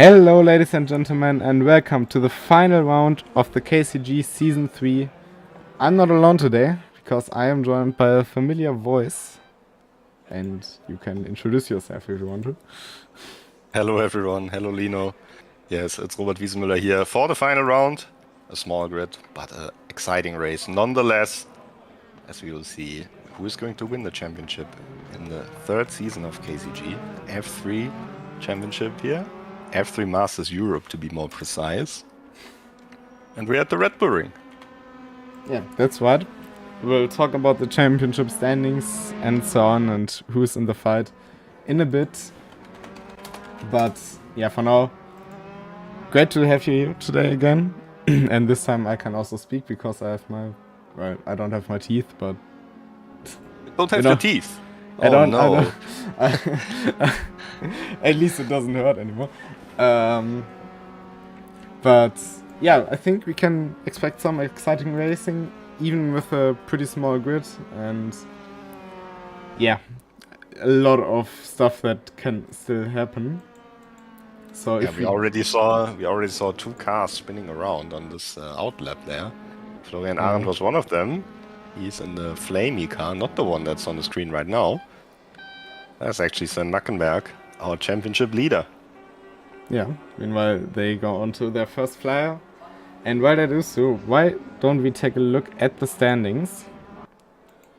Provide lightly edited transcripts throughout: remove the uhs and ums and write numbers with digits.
Hello ladies and gentlemen and welcome to the final round of the KCG Season 3. I'm not alone today because I am joined by a familiar voice and you can introduce yourself if you want to. Hello everyone, hello Lino. Yes, it's Robert Wiesenmüller here for the final round. A small grid, but an exciting race. Nonetheless, as we will see, who is going to win the championship in the third season of KCG. F3 championship here. F3 Masters Europe to be more precise. And we're at the Red Bull Ring. Yeah, that's right. We'll talk about the championship standings and so on and who's in the fight in a bit. But yeah, for now, great to have you here today again. And this time I can also speak because I have my... Well, I don't have my teeth, but... You don't have your teeth? I don't. At least it doesn't hurt anymore. But yeah, I think we can expect some exciting racing, even with a pretty small grid, and yeah, a lot of stuff that can still happen. So yeah, if we already saw two cars spinning around on this outlap there. Florian Arendt was one of them. He's in the flamey car, not the one that's on the screen right now. That's actually Sven Mackenberg, our championship leader. Yeah, meanwhile they go on to their first flyer. And while they do so, why don't we take a look at the standings?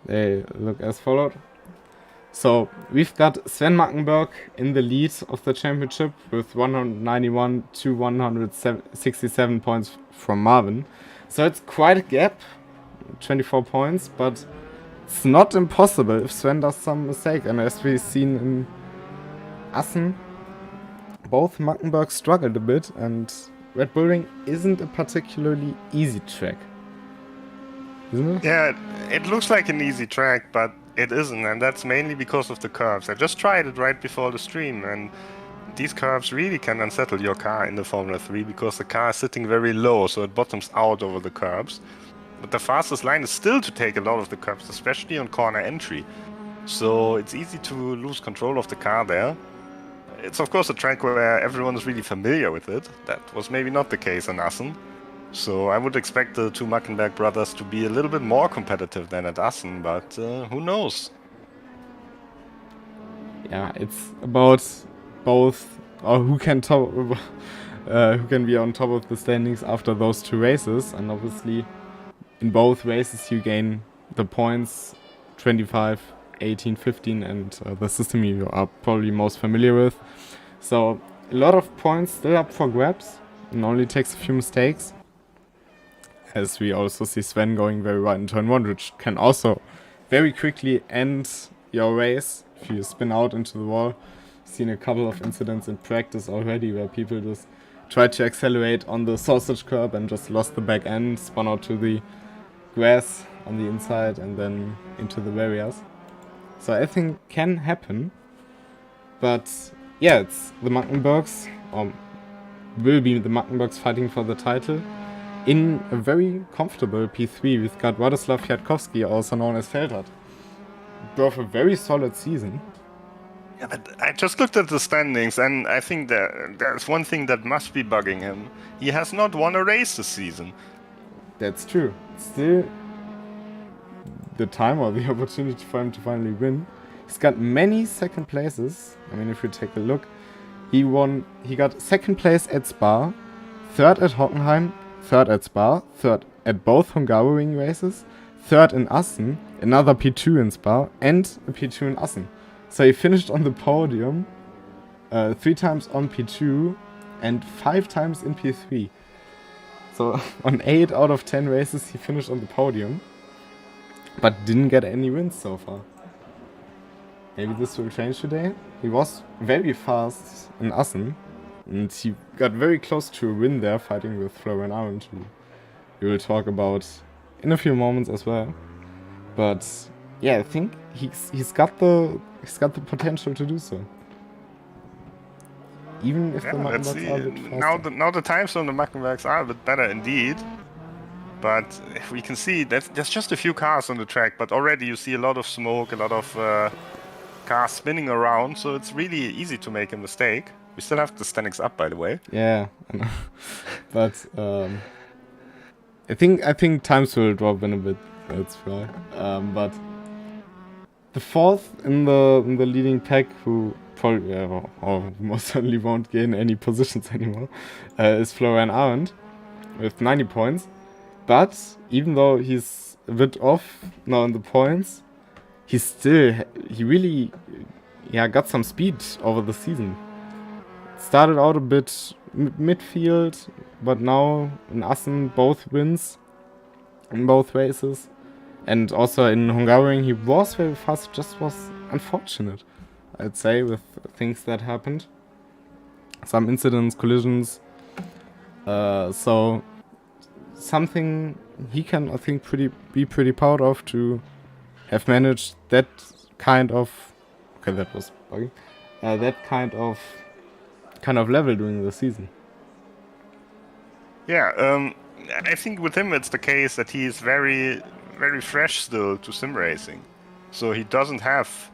They look as followed. So we've got Sven Mackenberg in the lead of the championship with 191 to 167 points from Marvin. So it's quite a gap, 24 points, but it's not impossible if Sven does some mistake. And as we've seen in Assen, both Mackenberg struggled a bit, and Red Bull Ring isn't a particularly easy track, isn't it? Yeah, it looks like an easy track, but it isn't, and that's mainly because of the curves. I just tried it right before the stream, and these curves really can unsettle your car in the Formula 3 because the car is sitting very low, so it bottoms out over the curves. But the fastest line is still to take a lot of the curves, especially on corner entry. So it's easy to lose control of the car there. It's of course a track where everyone is really familiar with it. That was maybe not the case in Assen. So I would expect the two Mackenberg brothers to be a little bit more competitive than at Assen, but who knows? Yeah, it's about both, or who can be on top of the standings after those two races, and obviously in both races you gain the points 25, 18, 15, and the system you are probably most familiar with. So a lot of points still up for grabs, and only takes a few mistakes. As we also see Sven going very right in turn 1, which can also very quickly end your race if you spin out into the wall. I've seen a couple of incidents in practice already where people just tried to accelerate on the sausage curb and just lost the back end, spun out to the grass on the inside and then into the barriers. So I think can happen. But yeah, it's the Mackenbergs, or will be the Mackenbergs fighting for the title. In a very comfortable P3, we've got Władysław Kwiatkowski, also known as Feldhardt. Both a very solid season. Yeah, but I just looked at the standings, and I think there's one thing that must be bugging him. He has not won a race this season. That's true. Still, the time or the opportunity for him to finally win. He's got many second places. I mean, if you take a look, he got second place at Spa, third at Hockenheim, third at Spa, third at both Hungaroring races, third in Assen, another P2 in Spa, and a P2 in Assen. So he finished on the podium 3 times on P2 and 5 times in P3. So on 8 out of 10 races he finished on the podium, but didn't get any wins so far. Maybe this will change today. He was very fast in Assen, and he got very close to a win there, fighting with Florian Arendt, who we will talk about in a few moments as well. But yeah, I think he's got the potential to do so. Even if the Mackenbergs are a bit faster. Now the times on the Mackenbergs are a bit better indeed. But we can see that there's just a few cars on the track, but already you see a lot of smoke, a lot of cars spinning around, so it's really easy to make a mistake. We still have the standings up, by the way. Yeah, I know. But I think times will drop in a bit. That's right. But the fourth in the leading pack, who probably or most certainly won't gain any positions anymore, is Florian Arndt with 90 points. But even though he's a bit off now in the points, he really got some speed over the season. Started out a bit midfield, but now in Assen both wins in both races. And also in Hungarian he was very fast, just was unfortunate, I'd say, with things that happened. Some incidents, collisions. So something he can, I think, be pretty proud of, to have managed that kind of... Okay, that was buggy. That kind of level during the season. Yeah, I think with him it's the case that he is very, very fresh still to sim racing. So he doesn't have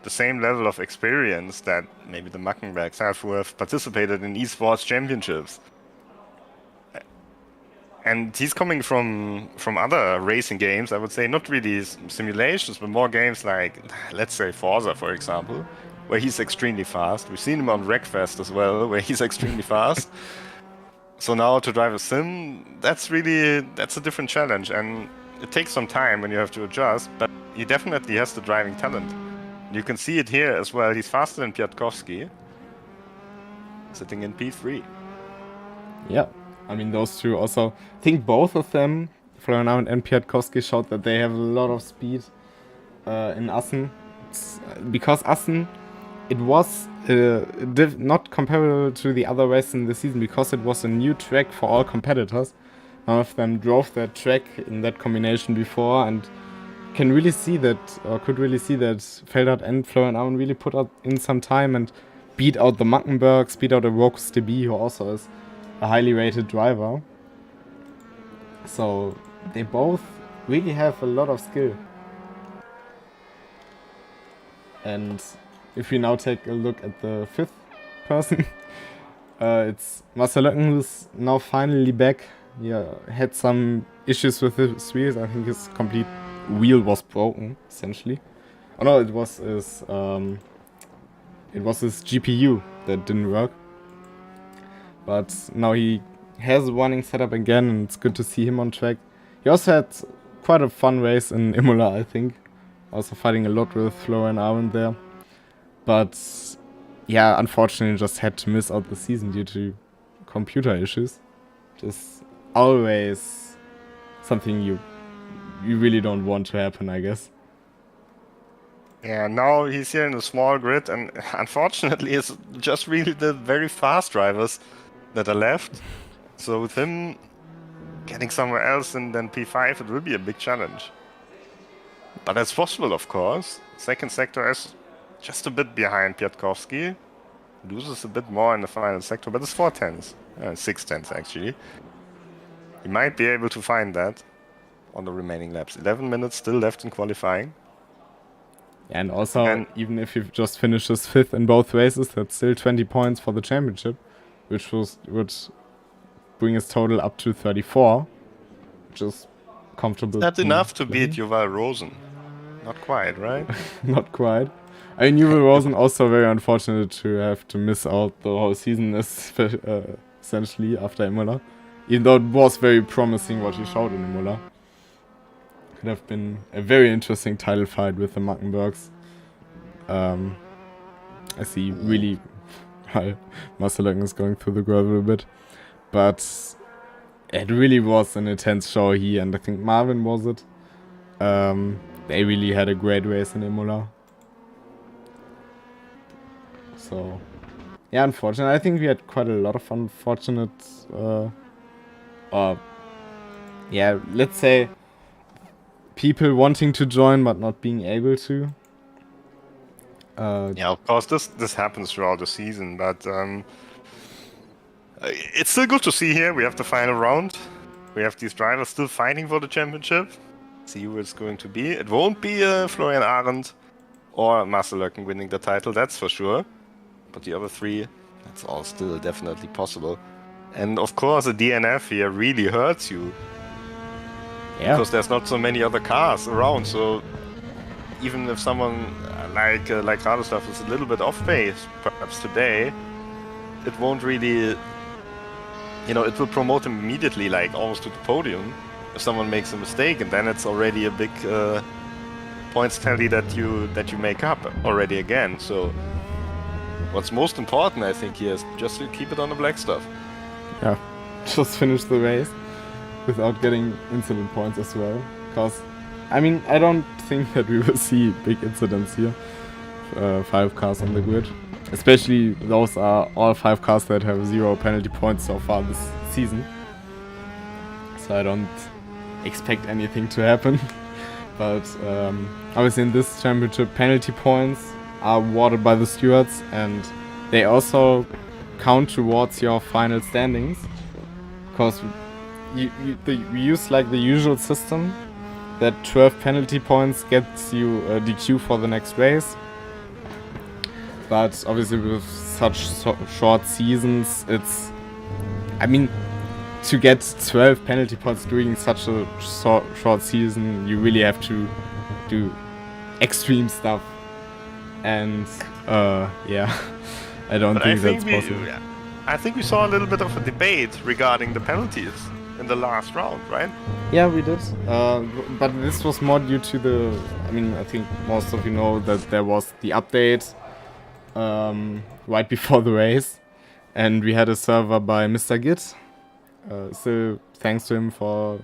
the same level of experience that maybe the Mackenbergs have, who have participated in esports championships. And he's coming from other racing games, I would say, not really simulations, but more games like, let's say, Forza, for example, where he's extremely fast. We've seen him on Wreckfest as well, where he's extremely fast. So now to drive a sim, that's a different challenge, and it takes some time when you have to adjust, but he definitely has the driving talent. You can see it here as well. He's faster than Piatkowski, sitting in P3. Yeah. I mean, those two also, I think both of them, Florian Arndt and Piatkowski, showed that they have a lot of speed in Assen. Because Assen, it was not comparable to the other races in the season, because it was a new track for all competitors. None of them drove that track in that combination before, and could really see that Feldert and Florian Arndt really put out in some time and beat out the Mackenbergs, beat out the Rokus DB, who also is a highly rated driver. So they both really have a lot of skill. And if we now take a look at the fifth person, it's Marcel Löcken, who's now finally back. He had some issues with his wheels. I think his complete wheel was broken, essentially. Oh no, it was his GPU that didn't work. But now he has a running setup again, and it's good to see him on track. He also had quite a fun race in Imola, I think. Also fighting a lot with Florian Arndt there. But yeah, unfortunately just had to miss out the season due to computer issues. Just always something you really don't want to happen, I guess. Yeah, now he's here in a small grid, and unfortunately it's just really the very fast drivers that are left. So with him getting somewhere else and then P5, it will be a big challenge. But that's possible, of course. Second sector is just a bit behind Piatkowski. Loses a bit more in the final sector, but it's 4/10, 6/10 actually. He might be able to find that on the remaining laps. 11 minutes still left in qualifying. And also, even if he just finishes fifth in both races, that's still 20 points for the championship, which would bring his total up to 34, which is comfortable. That's enough to beat Joval Rosen. Not quite, right? Not quite. I mean, Joval Rosen also very unfortunate to have to miss out the whole season, essentially, after Imola. Even though it was very promising what he showed in Imola. Could have been a very interesting title fight with the Mackenbergs. I see really Marcel Löcken is going through the gravel a bit. But it really was an intense show here, and I think Marvin was it. They really had a great race in Imola. So, yeah, unfortunately, I think we had quite a lot of unfortunate, let's say, people wanting to join but not being able to. Yeah, of course, this happens throughout the season, but it's still good to see here. We have the final round. We have these drivers still fighting for the championship. See who it's going to be. It won't be Florian Arndt or Marcel Löcken winning the title, that's for sure. But the other three That's all still definitely possible. And of course, a DNF here really hurts you. Yeah. Because there's not so many other cars around, so even if someone like Radoslav is a little bit off pace, perhaps today, it won't really, it will promote him immediately, like almost to the podium, if someone makes a mistake, and then it's already a big points tally that you make up already again. So what's most important, I think, here is just to keep it on the black stuff. Yeah, just finish the race without getting incident points as well. Because, I mean, I don't think that we will see big incidents here. 5 cars on the grid. Especially those are all 5 cars that have 0 penalty points so far this season. So I don't expect anything to happen. But obviously in this championship, penalty points are awarded by the stewards, and they also count towards your final standings. Because we use like the usual system that 12 penalty points gets you a DQ for the next race. But obviously with such short seasons, I mean, to get 12 penalty points during such a short season, you really have to do extreme stuff. And yeah, I don't think that's possible. I think we saw a little bit of a debate regarding the penalties in the last round, right? Yeah, we did. But this was more due to I think most of you know that there was the update right before the race, and we had a server by Mr. Git. So thanks to him for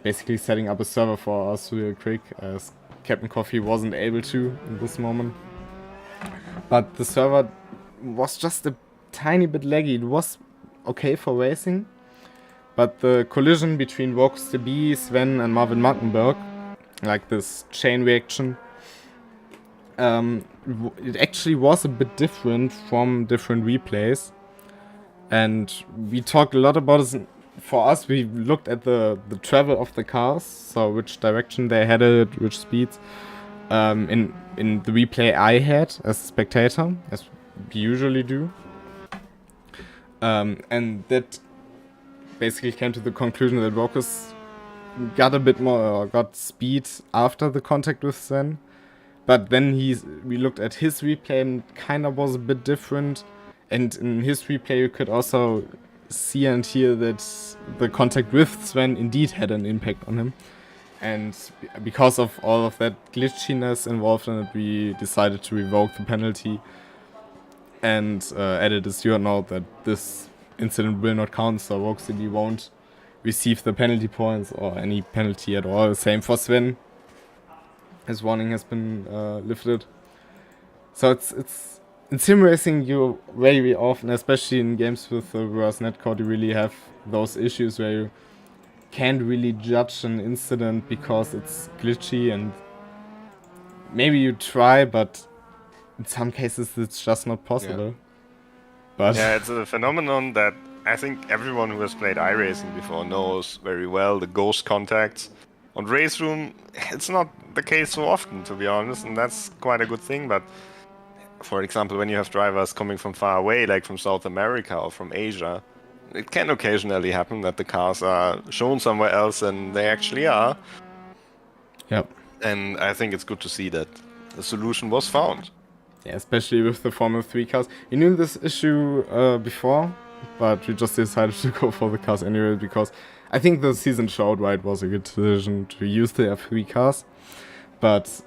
basically setting up a server for us real quick, as Captain Coffee wasn't able to in this moment. But the server was just a tiny bit laggy. It was okay for racing, but the collision between VoxDB, Sven and Marvin Mackenberg, like this chain reaction, it actually was a bit different from different replays. And we talked a lot about it. For us, we looked at the travel of the cars, so which direction they headed, which speeds. In the replay I had as a spectator, as we usually do. And that basically came to the conclusion that Vocus got a bit more, or got speed after the contact with Sven. But then we looked at his replay and kind of was a bit different. And in his replay you could also see and hear that the contact with Sven indeed had an impact on him. And because of all of that glitchiness involved in it, we decided to revoke the penalty and added a steward note that this incident will not count, so VoxDB won't receive the penalty points or any penalty at all. Same for Sven. His warning has been lifted. So it's in sim racing, you very often, especially in games with the reverse netcode, you really have those issues where you can't really judge an incident because it's glitchy, and maybe you try, but in some cases it's just not possible. Yeah. But yeah, it's a phenomenon that I think everyone who has played iRacing before knows very well, the ghost contacts. On Race Room, it's not the case so often, to be honest, and that's quite a good thing, but for example, when you have drivers coming from far away, like from South America or from Asia, it can occasionally happen that the cars are shown somewhere else than they actually are. Yep. And I think it's good to see that the solution was found. Yeah, especially with the Formula 3 cars. We knew this issue before, but we just decided to go for the cars anyway, because I think the season showed why it was a good decision to use the F3 cars. But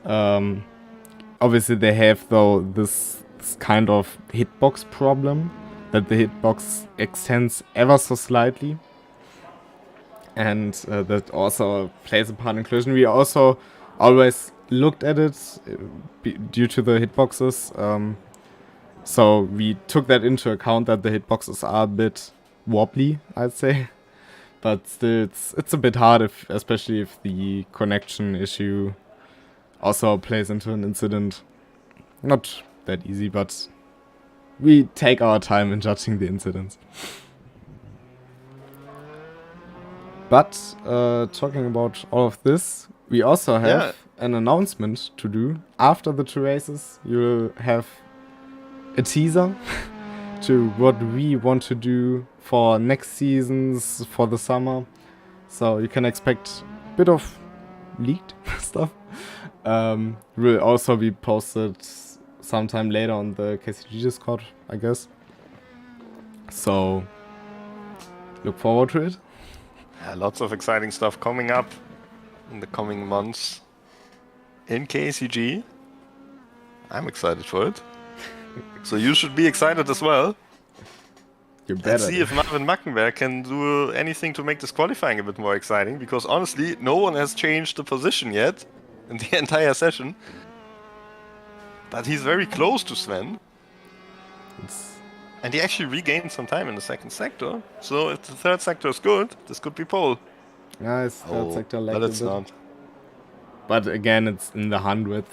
obviously they have, though, this kind of hitbox problem, that the hitbox extends ever so slightly. And that also plays a part in collision. We also always looked at it due to the hitboxes. So we took that into account, that the hitboxes are a bit wobbly, I'd say. But still, it's a bit hard, especially if the connection issue also plays into an incident. Not that easy, but we take our time in judging the incidents. But talking about all of this, we also have an announcement to do. After the 2 races, you will have a teaser to what we want to do for next seasons, for the summer. So you can expect a bit of leaked stuff. Will also be posted sometime later on the KCG Discord, I guess. So look forward to it. Yeah, lots of exciting stuff coming up in the coming months in KCG. I'm excited for it. So you should be excited as well. You better. Let's see if Marvin Mackenberg can do anything to make this qualifying a bit more exciting, because honestly, no one has changed the position yet in the entire session. But he's very close to Sven. And he actually regained some time in the second sector. So if the third sector is good, this could be pole. Nice, third sector lagged but a it's bit. not. But again, it's in the 100th.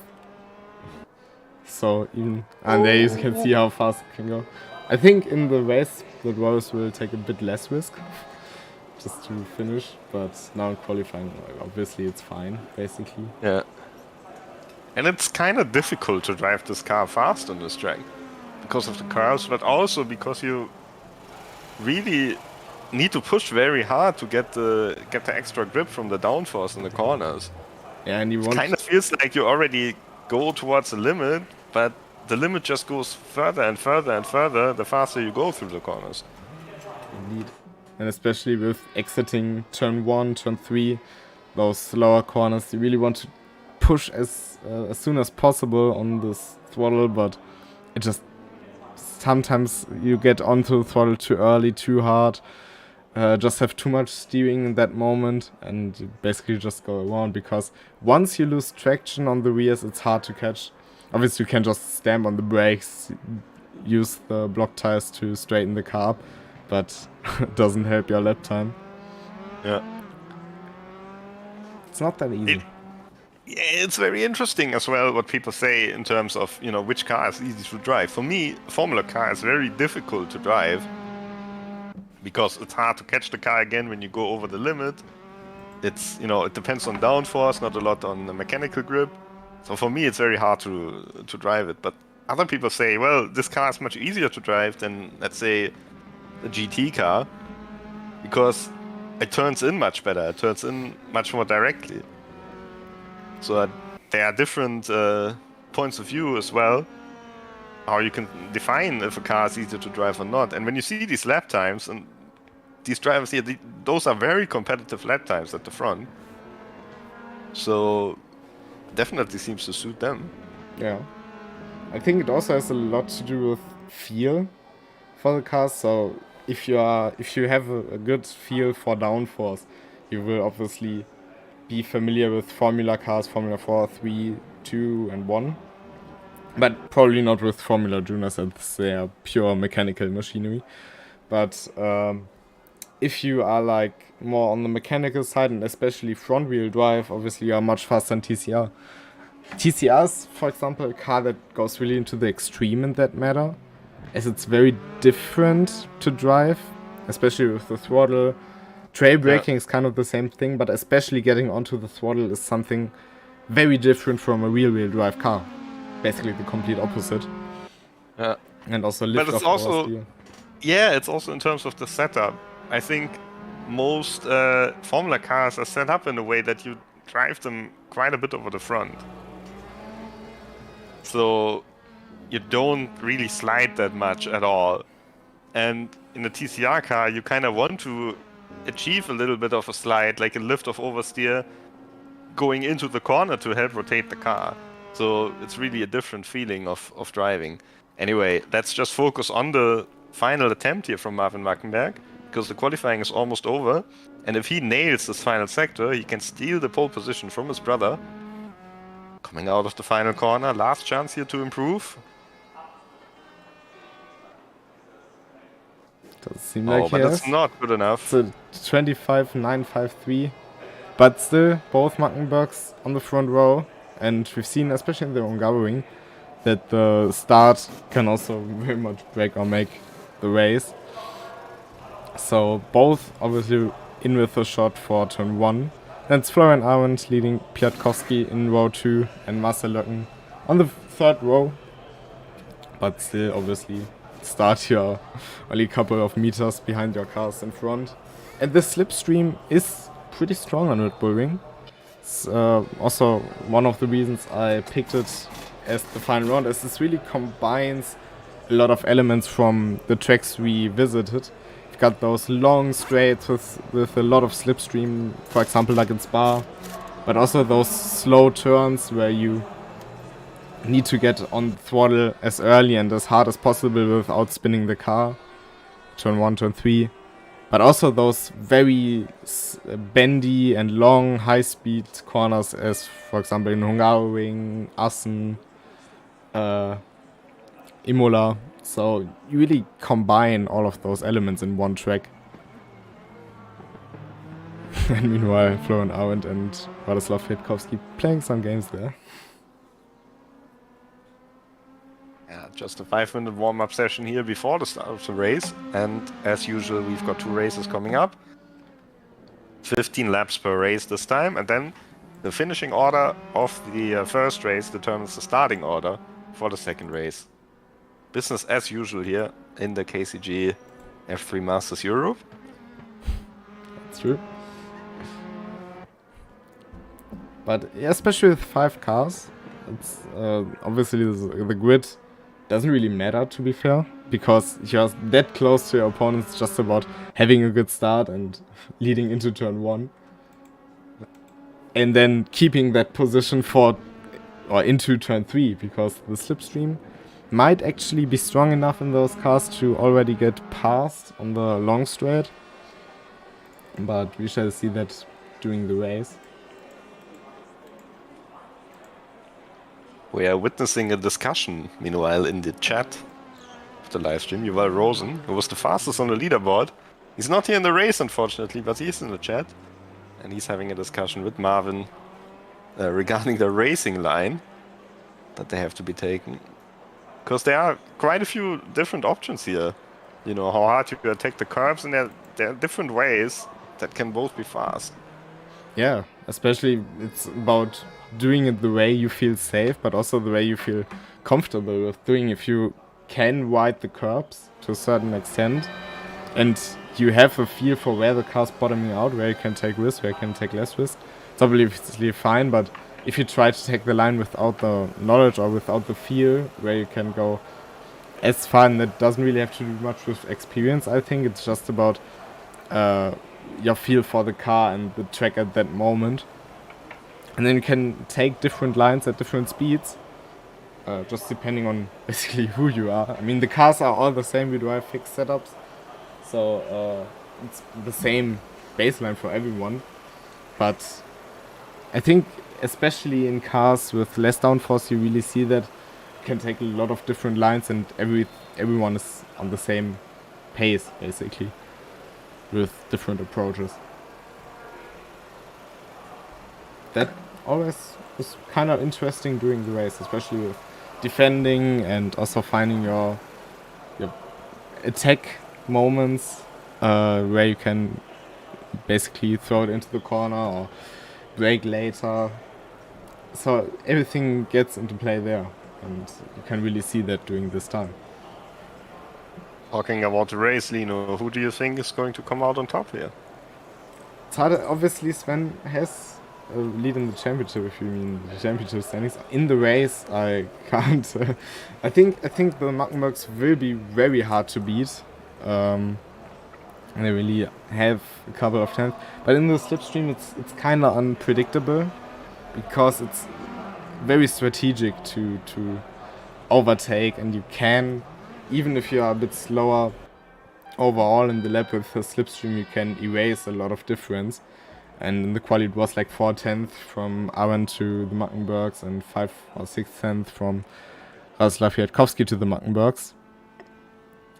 So even, and there you can see how fast it can go. I think in the race, the Rose will take a bit less risk just to finish. But now in qualifying, obviously it's fine, basically. Yeah. And it's kind of difficult to drive this car fast on this track because of the curves, but also because you really need to push very hard to get the extra grip from the downforce in the corners. Yeah, and you It kind of feels like you already go towards the limit, but the limit just goes further and further and further the faster you go through the corners. Indeed. And especially with exiting turn 1, turn 3, those slower corners, you really want to push as soon as possible on this throttle, but it just sometimes you get onto the throttle too early, too hard, just have too much steering in that moment, and you basically just go around, because once you lose traction on the rears, it's hard to catch. Obviously you can just stamp on the brakes, use the block tires to straighten the car up, but it doesn't help your lap time. Yeah. It's not that easy. It's very interesting as well what people say in terms of, you know, which car is easy to drive. For me, a Formula car is very difficult to drive because it's hard to catch the car again when you go over the limit. It's, you know, it depends on downforce, not a lot on the mechanical grip. So for me, it's very hard to drive it. But other people say, well, this car is much easier to drive than, let's say, a GT car because it turns in much better. It turns in much more directly. So there are different points of view as well, how you can define if a car is easier to drive or not. And when you see these lap times, and these drivers here, those are very competitive lap times at the front. So definitely seems to suit them. Yeah. I think it also has a lot to do with feel for the cars. So if you have a good feel for downforce, you will obviously be familiar with Formula cars, Formula 4, 3, 2 and 1. But probably not with Formula Juniors, as they are pure mechanical machinery. But if you are like more on the mechanical side, and especially front wheel drive, obviously you are much faster than TCR. TCR is, for example, a car that goes really into the extreme in that matter, as it's very different to drive, especially with the throttle. Trail braking is kind of the same thing, but especially getting onto the throttle is something very different from a rear-wheel drive car. Basically the complete opposite. Yeah. And also lift but it's off also, steer. yeah, it's also in terms of the setup. I think most Formula cars are set up in a way that you drive them quite a bit over the front. So you don't really slide that much at all. And in a TCR car, you kind of want to achieve a little bit of a slide, like a lift of oversteer going into the corner to help rotate the car. So it's really a different feeling of driving. Anyway, let's just focus on the final attempt here from Marvin Mackenberg, because the qualifying is almost over. And if he nails this final sector, he can steal the pole position from his brother. Coming out of the final corner, last chance here to improve. Doesn't seem like he but has. it's not good enough. It's a 25.953. But still, both Mackenbergs on the front row. And we've seen, especially in the Ungaroring, that the start can also very much break or make the race. So both obviously in with a shot for turn 1. Then it's Florian Arendt leading Piatkowski in row 2 and, and, Marcel Löcken on the third row. But still, obviously, start your only couple of meters behind your cars in front. And the slipstream is pretty strong on Red Bull Ring. It's also one of the reasons I picked it as the final round, as this really combines a lot of elements from the tracks we visited. You've got those long straights with a lot of slipstream, for example like in Spa, but also those slow turns where you need to get on throttle as early and as hard as possible without spinning the car. Turn 1, turn 3. But also those very bendy and long high-speed corners as, for example, in Hungaroring, Assen, Imola. So you really combine all of those elements in one track. And meanwhile, Florian Arendt and Radoslav Kwiatkowski playing some games there. Yeah, just a 5-minute warm-up session here before the start of the race. And as usual, we've got 2 races coming up. 15 laps per race this time. And then the finishing order of the first race determines the starting order for the second race. Business as usual here in the KCG F3 Masters Europe. That's true. But especially with 5 cars, it's obviously the grid doesn't really matter, to be fair, because you're that close to your opponent. It's just about having a good start and leading into turn 1. And then keeping that position for or into turn 3, because the slipstream might actually be strong enough in those cars to already get past on the long straight. But we shall see that during the race. We are witnessing a discussion, meanwhile, in the chat of the live stream. Yuval Rosen, who was the fastest on the leaderboard. He's not here in the race, unfortunately, but he's in the chat. And he's having a discussion with Marvin regarding the racing line that they have to be taken. Because there are quite a few different options here. You know, how hard you attack the curves, and there are different ways that can both be fast. Yeah, especially it's about doing it the way you feel safe, but also the way you feel comfortable with doing. If you can ride the curbs to a certain extent, and you have a feel for where the car's bottoming out, where you can take risk, where you can take less risk, it's obviously fine. But if you try to take the line without the knowledge or without the feel where you can go as far, and that doesn't really have to do much with experience, I think. It's just about your feel for the car and the track at that moment. And then you can take different lines at different speeds, just depending on basically who you are. I mean, the cars are all the same, we drive fixed setups, so it's the same baseline for everyone. But I think especially in cars with less downforce, you really see that you can take a lot of different lines and everyone is on the same pace, basically, with different approaches. That always was kind of interesting during the race, especially with defending and also finding your attack moments where you can basically throw it into the corner or brake later. So everything gets into play there, and you can really see that during this time. Talking about the race, Lino, who do you think is going to come out on top here? It's hard. Obviously, Sven has a lead in the championship, if you mean the championship standings. In the race, I can't. I think the Mackenbergs will be very hard to beat. And they really have a couple of times. But in the slipstream, it's kind of unpredictable, because it's very strategic to overtake, and you can, even if you are a bit slower overall in the lap with the slipstream, you can erase a lot of difference. And in the quali it was like 4/10 from Aaron to the Mackenbergs and 5 or 6/10 from Radoslav Kwiatkowski to the Mackenbergs.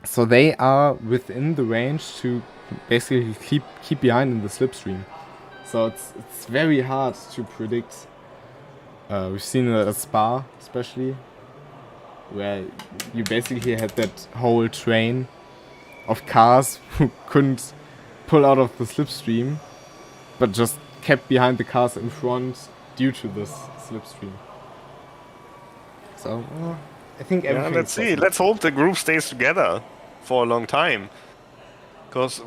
So they are within the range to basically keep behind in the slipstream. So it's very hard to predict. We've seen it at Spa especially, where you basically had that whole train of cars who couldn't pull out of the slipstream, but just kept behind the cars in front due to this slipstream. So I think Yeah, everything let's is see. possible. Let's hope the group stays together for a long time. Because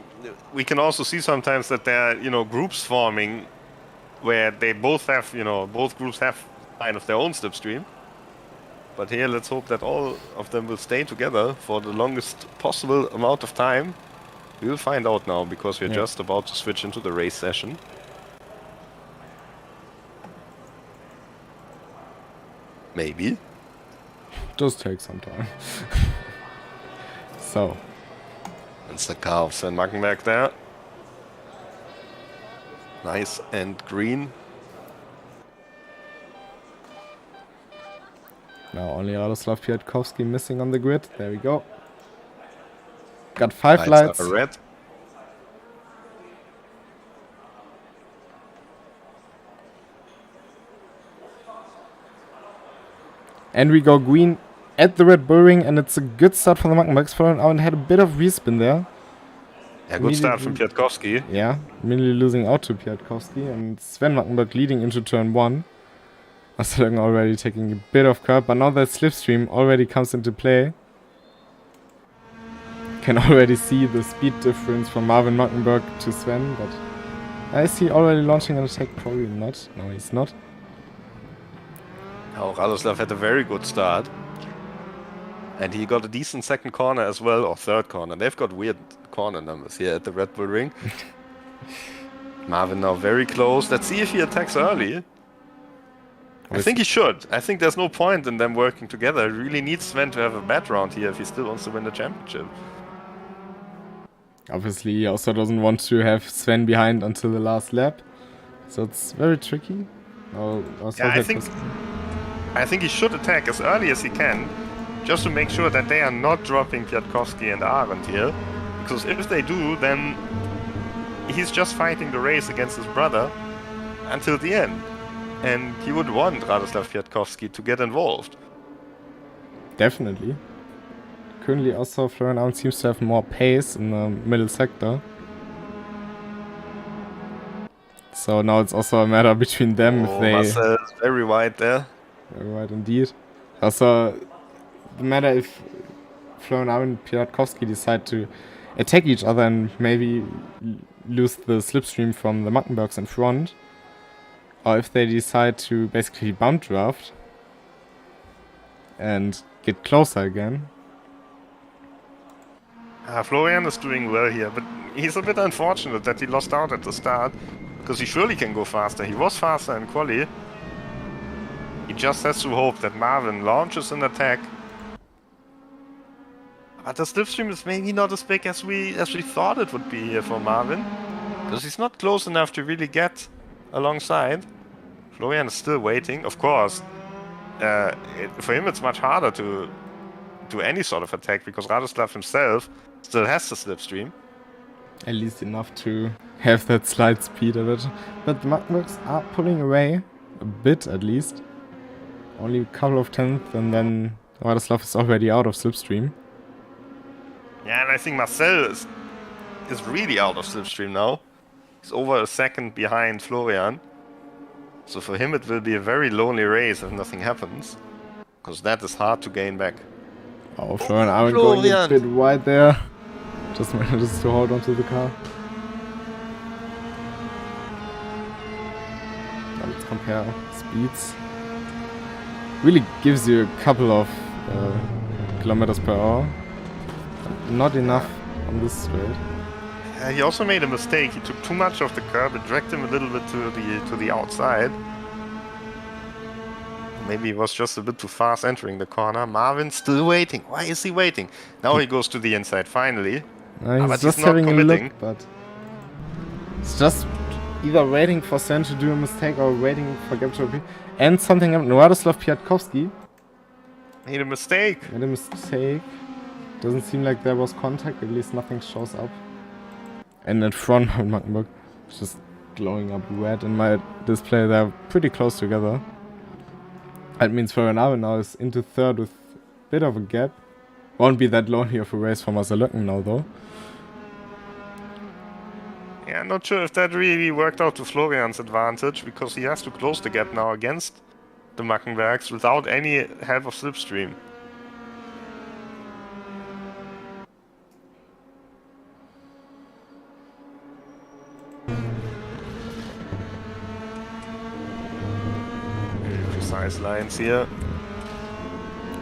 we can also see sometimes that there are, groups forming where they both have, both groups have kind of their own slipstream. But here, let's hope that all of them will stay together for the longest possible amount of time. We'll find out now, because we're just about to switch into the race session. Maybe. Just take some time. So. It's the car of Sven Mackenberg there. Nice and green. Now only Radoslav Kwiatkowski missing on the grid. There we go. Got 5 lights. Are red. And we go green at the Red Bull Ring, and it's a good start for the Mackenbergs. Following out and had a bit of respin there. Yeah, good start from Kwiatkowski. Yeah, immediately losing out to Kwiatkowski, and Sven Mackenberg leading into turn 1. Aslan already taking a bit of curb, but now that slipstream already comes into play. Can already see the speed difference from Marvin Mackenberg to Sven, but is he already launching an attack? Probably not. No, he's not. Oh, Radoslav had a very good start. And he got a decent second corner as well, or third corner. They've got weird corner numbers here at the Red Bull Ring. Marvin now very close. Let's see if he attacks early. I think he should. I think there's no point in them working together. He really needs Sven to have a bad round here if he still wants to win the championship. Obviously, he also doesn't want to have Sven behind until the last lap. So it's very tricky. I think he should attack as early as he can, just to make sure that they are not dropping Kwiatkowski and Arendt here. Because if they do, then he's just fighting the race against his brother until the end. And he would want Radoslav Kwiatkowski to get involved. Definitely. Currently also Florian Arendt seems to have more pace in the middle sector. So now it's also a matter between them if they... Marcel is very wide there. Very wide indeed. Also, the matter if Florian Arendt and Kwiatkowski decide to attack each other and maybe lose the slipstream from the Mackenbergs in front. Or if they decide to basically bump draft and get closer again. Florian is doing well here, but he's a bit unfortunate that he lost out at the start, because he surely can go faster. He was faster in quali. He just has to hope that Marvin launches an attack. But the slipstream is maybe not as big as we thought it would be here for Marvin, because he's not close enough to really get alongside. Florian is still waiting, of course. For him it's much harder to do any sort of attack, because Radoslav himself still has the slipstream. At least enough to have that slide speed a bit. But the Mackenbergs are pulling away a bit at least. Only a couple of tenths, and then Radoslav is already out of slipstream. Yeah, and I think Marcel is really out of slipstream now. He's over a second behind Florian. So for him it will be a very lonely race if nothing happens. Because that is hard to gain back. Oh, Florian Arendt going a bit wide there. Just manages to hold onto the car. Now let's compare speeds. Really gives you a couple of kilometers per hour. Not enough on this straight. He also made a mistake. He took too much of the curb. It dragged him a little bit to the outside. Maybe he was just a bit too fast entering the corner. Marvin still waiting. Why is he waiting? Now he goes to the inside finally. He's just having a look, but it's just either waiting for Sven to do a mistake or waiting for Gap to appear. And something happened. Radoslav Kwiatkowski made a mistake. Made a mistake. Doesn't seem like there was contact. At least nothing shows up. And in front of Mackenberg, it's just glowing up red in my display. They're pretty close together. That means Florian Arendt now is into third with a bit of a gap. Won't be that lonely of a race for Marcel now though. Yeah, I'm not sure if that really worked out to Florian's advantage, because he has to close the gap now against the Mackenbergs without any help of slipstream. nice lines here.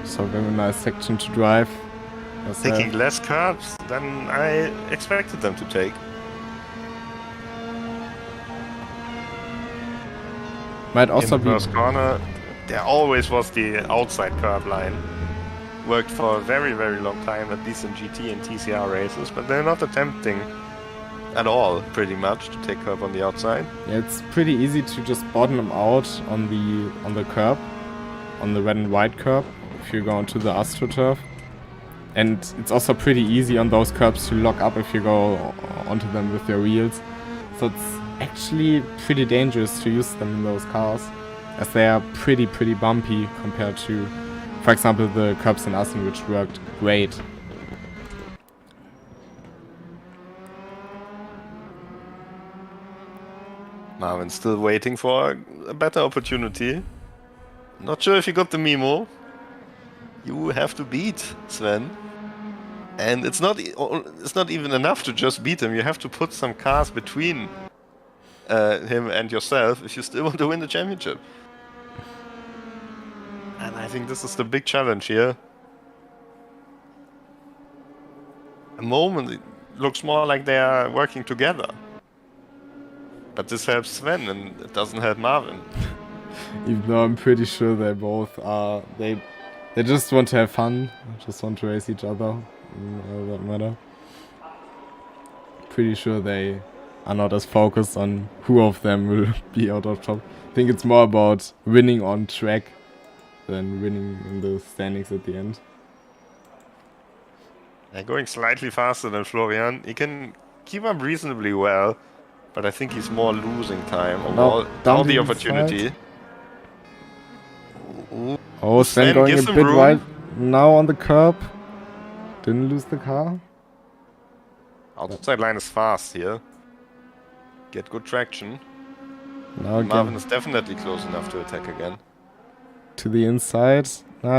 So very nice section to drive. Taking less curbs than I expected them to take. Might also in the first corner, there always was the outside curb line. Worked for a very, very long time, at least in GT and TCR races, but they're not attempting at all, pretty much, to take curb on the outside. Yeah, it's pretty easy to just bottom them out on the curb, on the red and white curb, if you go onto the AstroTurf. And it's also pretty easy on those curbs to lock up if you go onto them with your wheels. So it's actually pretty dangerous to use them in those cars, as they are pretty bumpy compared to, for example, the curbs in Assen, which worked great. Marvin still waiting for a better opportunity. Not sure if you got the memo. You have to beat Sven. And it's not even enough to just beat him. You have to put some cars between him and yourself if you still want to win the championship. And I think this is the big challenge here. At the moment, it looks more like they are working together. But this helps Sven and it doesn't help Marvin. Even though I'm pretty sure they both are, they just want to have fun, just want to race each other, that matter. Pretty sure they are not as focused on who of them will be out of top. I think it's more about winning on track than winning in the standings at the end. They're going slightly faster than Florian. He can keep up reasonably well, but I think he's more losing time or more the opportunity. Oh, Sven going a bit wide now on the curb. Didn't lose the car. Outside line is fast here. Get good traction. Now Marvin is definitely close enough to attack again. To the inside.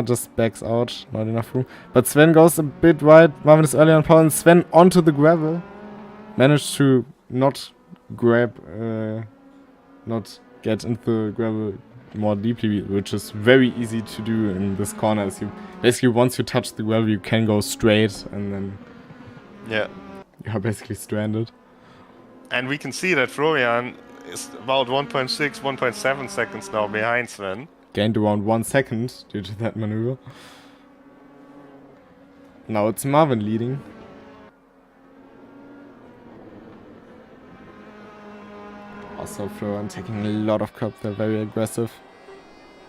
Just backs out. Not enough room. But Sven goes a bit wide. Marvin is early on power and Sven onto the gravel. Managed to not grab, not get into the gravel more deeply, which is very easy to do in this corner. As you basically, once you touch the gravel, you can go straight, and then you are basically stranded. And we can see that Florian is about 1.6, 1.7 seconds now behind Sven. Gained around 1 second due to that maneuver. Now it's Marvin leading. Also Florian taking a lot of curb, they're very aggressive.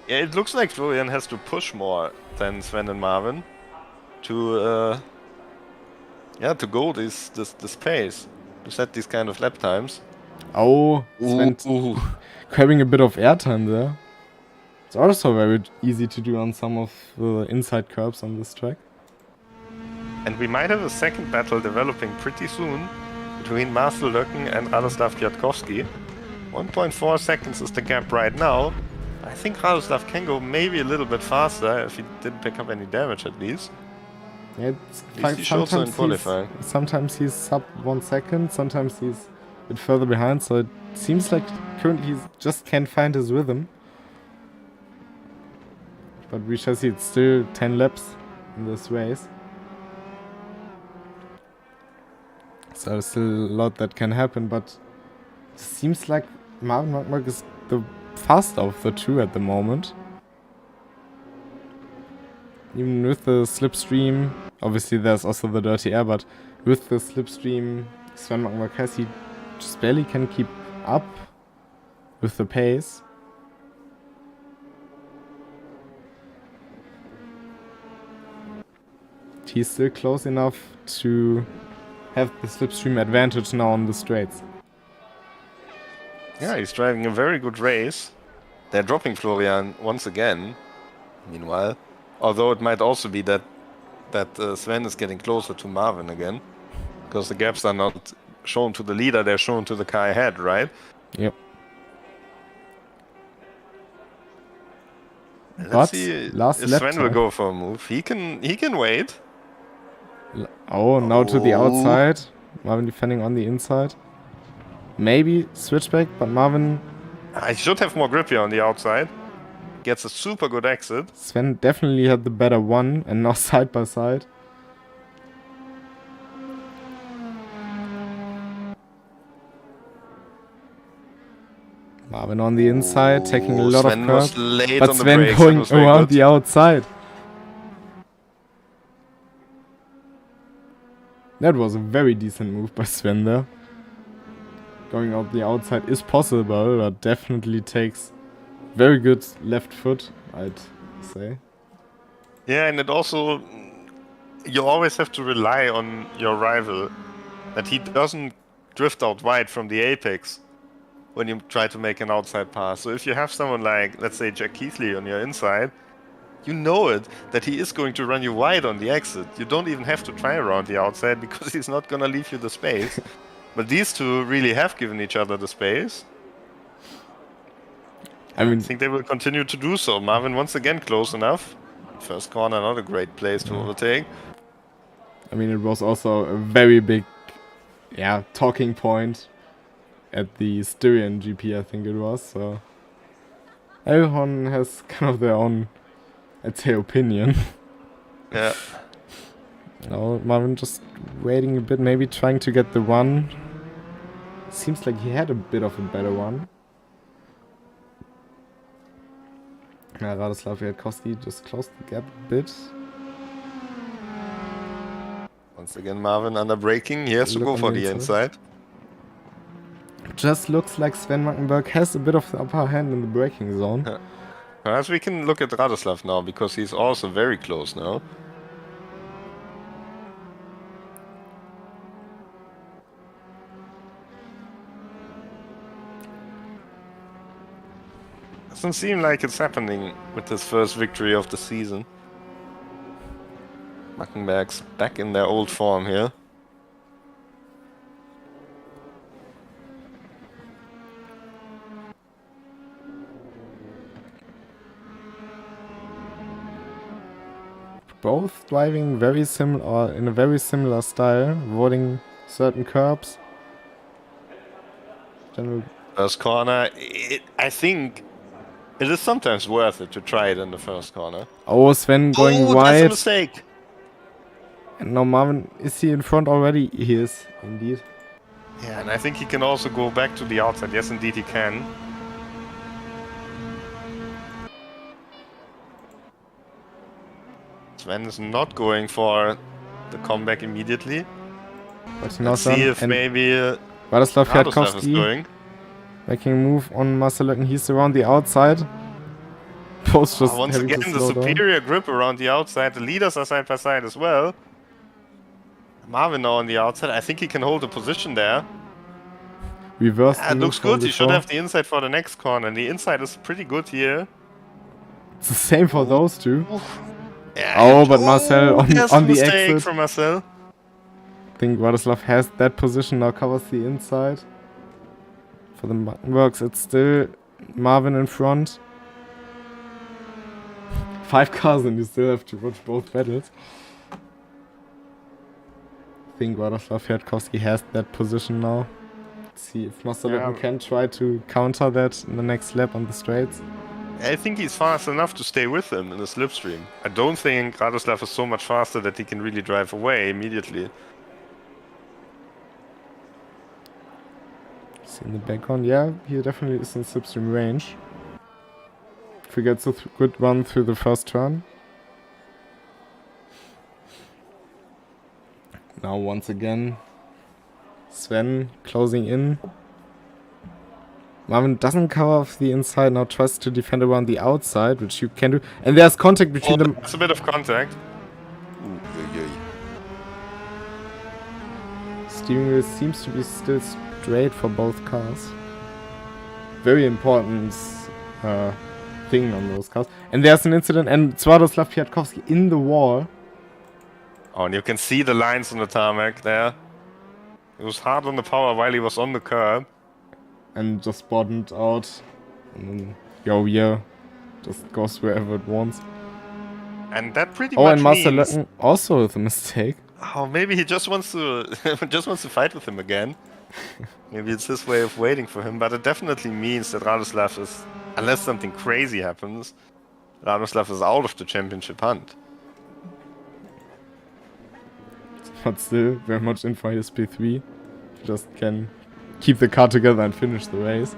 Yeah, it looks like Florian has to push more than Sven and Marvin to to go this pace, to set these kind of lap times. Oh, Sven grabbing a bit of airtime there. It's also very easy to do on some of the inside curbs on this track. And we might have a second battle developing pretty soon between Marcel Löcken and Radoslav Kwiatkowski. 1.4 seconds is the gap right now. I think Radoslav can go maybe a little bit faster if he didn't pick up any damage at least. Yeah, it's sometimes he's sub 1 second, sometimes he's a bit further behind, so it seems like currently he just can't find his rhythm. But we shall see, it's still 10 laps in this race. So there's still a lot that can happen, but it seems like Marvin is the faster of the two at the moment. Even with the slipstream, obviously there's also the dirty air, but with the slipstream, Sven Marquez, he just barely can keep up with the pace. He's still close enough to have the slipstream advantage now on the straights. Yeah, he's driving a very good race. They're dropping Florian once again, meanwhile. Although it might also be that Sven is getting closer to Marvin again. Because the gaps are not shown to the leader, they're shown to the car ahead, right? Yep. Let's see if Sven will go for a move. He can wait. Oh, now to the outside. Marvin defending on the inside. Maybe switchback, but Marvin... I should have more grip here on the outside. gets a super good exit. Sven definitely had the better one, and now side by side. Marvin on the inside, taking a lot Sven of curves, was late but on the Sven brakes. going Was very around good. the outside. That was a very decent move by Sven there. Going out the outside is possible, but definitely takes very good left foot, I'd say. Yeah, and it also, you always have to rely on your rival, that he doesn't drift out wide from the apex when you try to make an outside pass. So if you have someone like, let's say, Jack Keithley on your inside, you know it, that he is going to run you wide on the exit. You don't even have to try around the outside because he's not going to leave you the space. But these two really have given each other the space. I think they will continue to do so. Marvin once again close enough. First corner, not a great place to overtake. I mean, it was also a very big, talking point at the Styrian GP, I think it was. So everyone has kind of their own, I'd say, opinion. Yeah. Now Marvin just waiting a bit, maybe trying to get the one. Seems like he had a bit of a better one. Radoslav Wiatkowski just closed the gap a bit. Once again, Marvin under braking. He has to go for the inside. Just looks like Sven Mackenberg has a bit of the upper hand in the braking zone. Yeah. Perhaps we can look at Radoslav now, because he's also very close now. Doesn't seem like it's happening with his first victory of the season. Mackenberg's back in their old form here. Both driving very similar, or in a very similar style, avoiding certain curbs. First corner, I think it is sometimes worth it to try it in the first corner. Oh, Sven going wide. That's a mistake. And now Marvin, is he in front already? He is, indeed. Yeah, and I think he can also go back to the outside. Yes, indeed he can. Sven is not going for the comeback immediately. But let's see if maybe Radoslav Radoslav is going. Making a move on Marcel, and he's around the outside. Both just once again, the superior grip around the outside. The leaders are side by side as well. Marvin now on the outside. I think he can hold the position there. Reverse. It looks good. He should have the inside for the next corner. And the inside is pretty good here. It's the same for those two. Yeah, oh, but Marcel on the exit. From Marcel. I think Radoslav has that position now, covers the inside. For the Mackenbergs, it's still Marvin in front. 5 cars and you still have to watch both battles. I think Radoslav Wiatkowski has that position now. Let's see if Marcel can try to counter that in the next lap on the straights. I think he's fast enough to stay with him in the slipstream. I don't think Radoslav is so much faster that he can really drive away immediately. See in the background, yeah, he definitely is in slipstream range. If he gets a good run through the first turn. Now once again, Sven closing in. Marvin doesn't cover off the inside, now tries to defend around the outside, which you can do. And there's contact between them. It's a bit of contact. Steering wheel seems to be still straight for both cars. Very important thing on those cars. And there's an incident, and Radoslav Wiatkowski in the wall. Oh, and you can see the lines on the tarmac there. It was hard on the power while he was on the curb. And just bottomed out. And then just goes wherever it wants. And that pretty much and Marcel also with a mistake. Oh, maybe he just wants to fight with him again. Maybe it's his way of waiting for him, but it definitely means that Radoslav is, unless something crazy happens, Radoslav is out of the championship hunt. But still, very much in for his P3. Just can keep the car together and finish the race.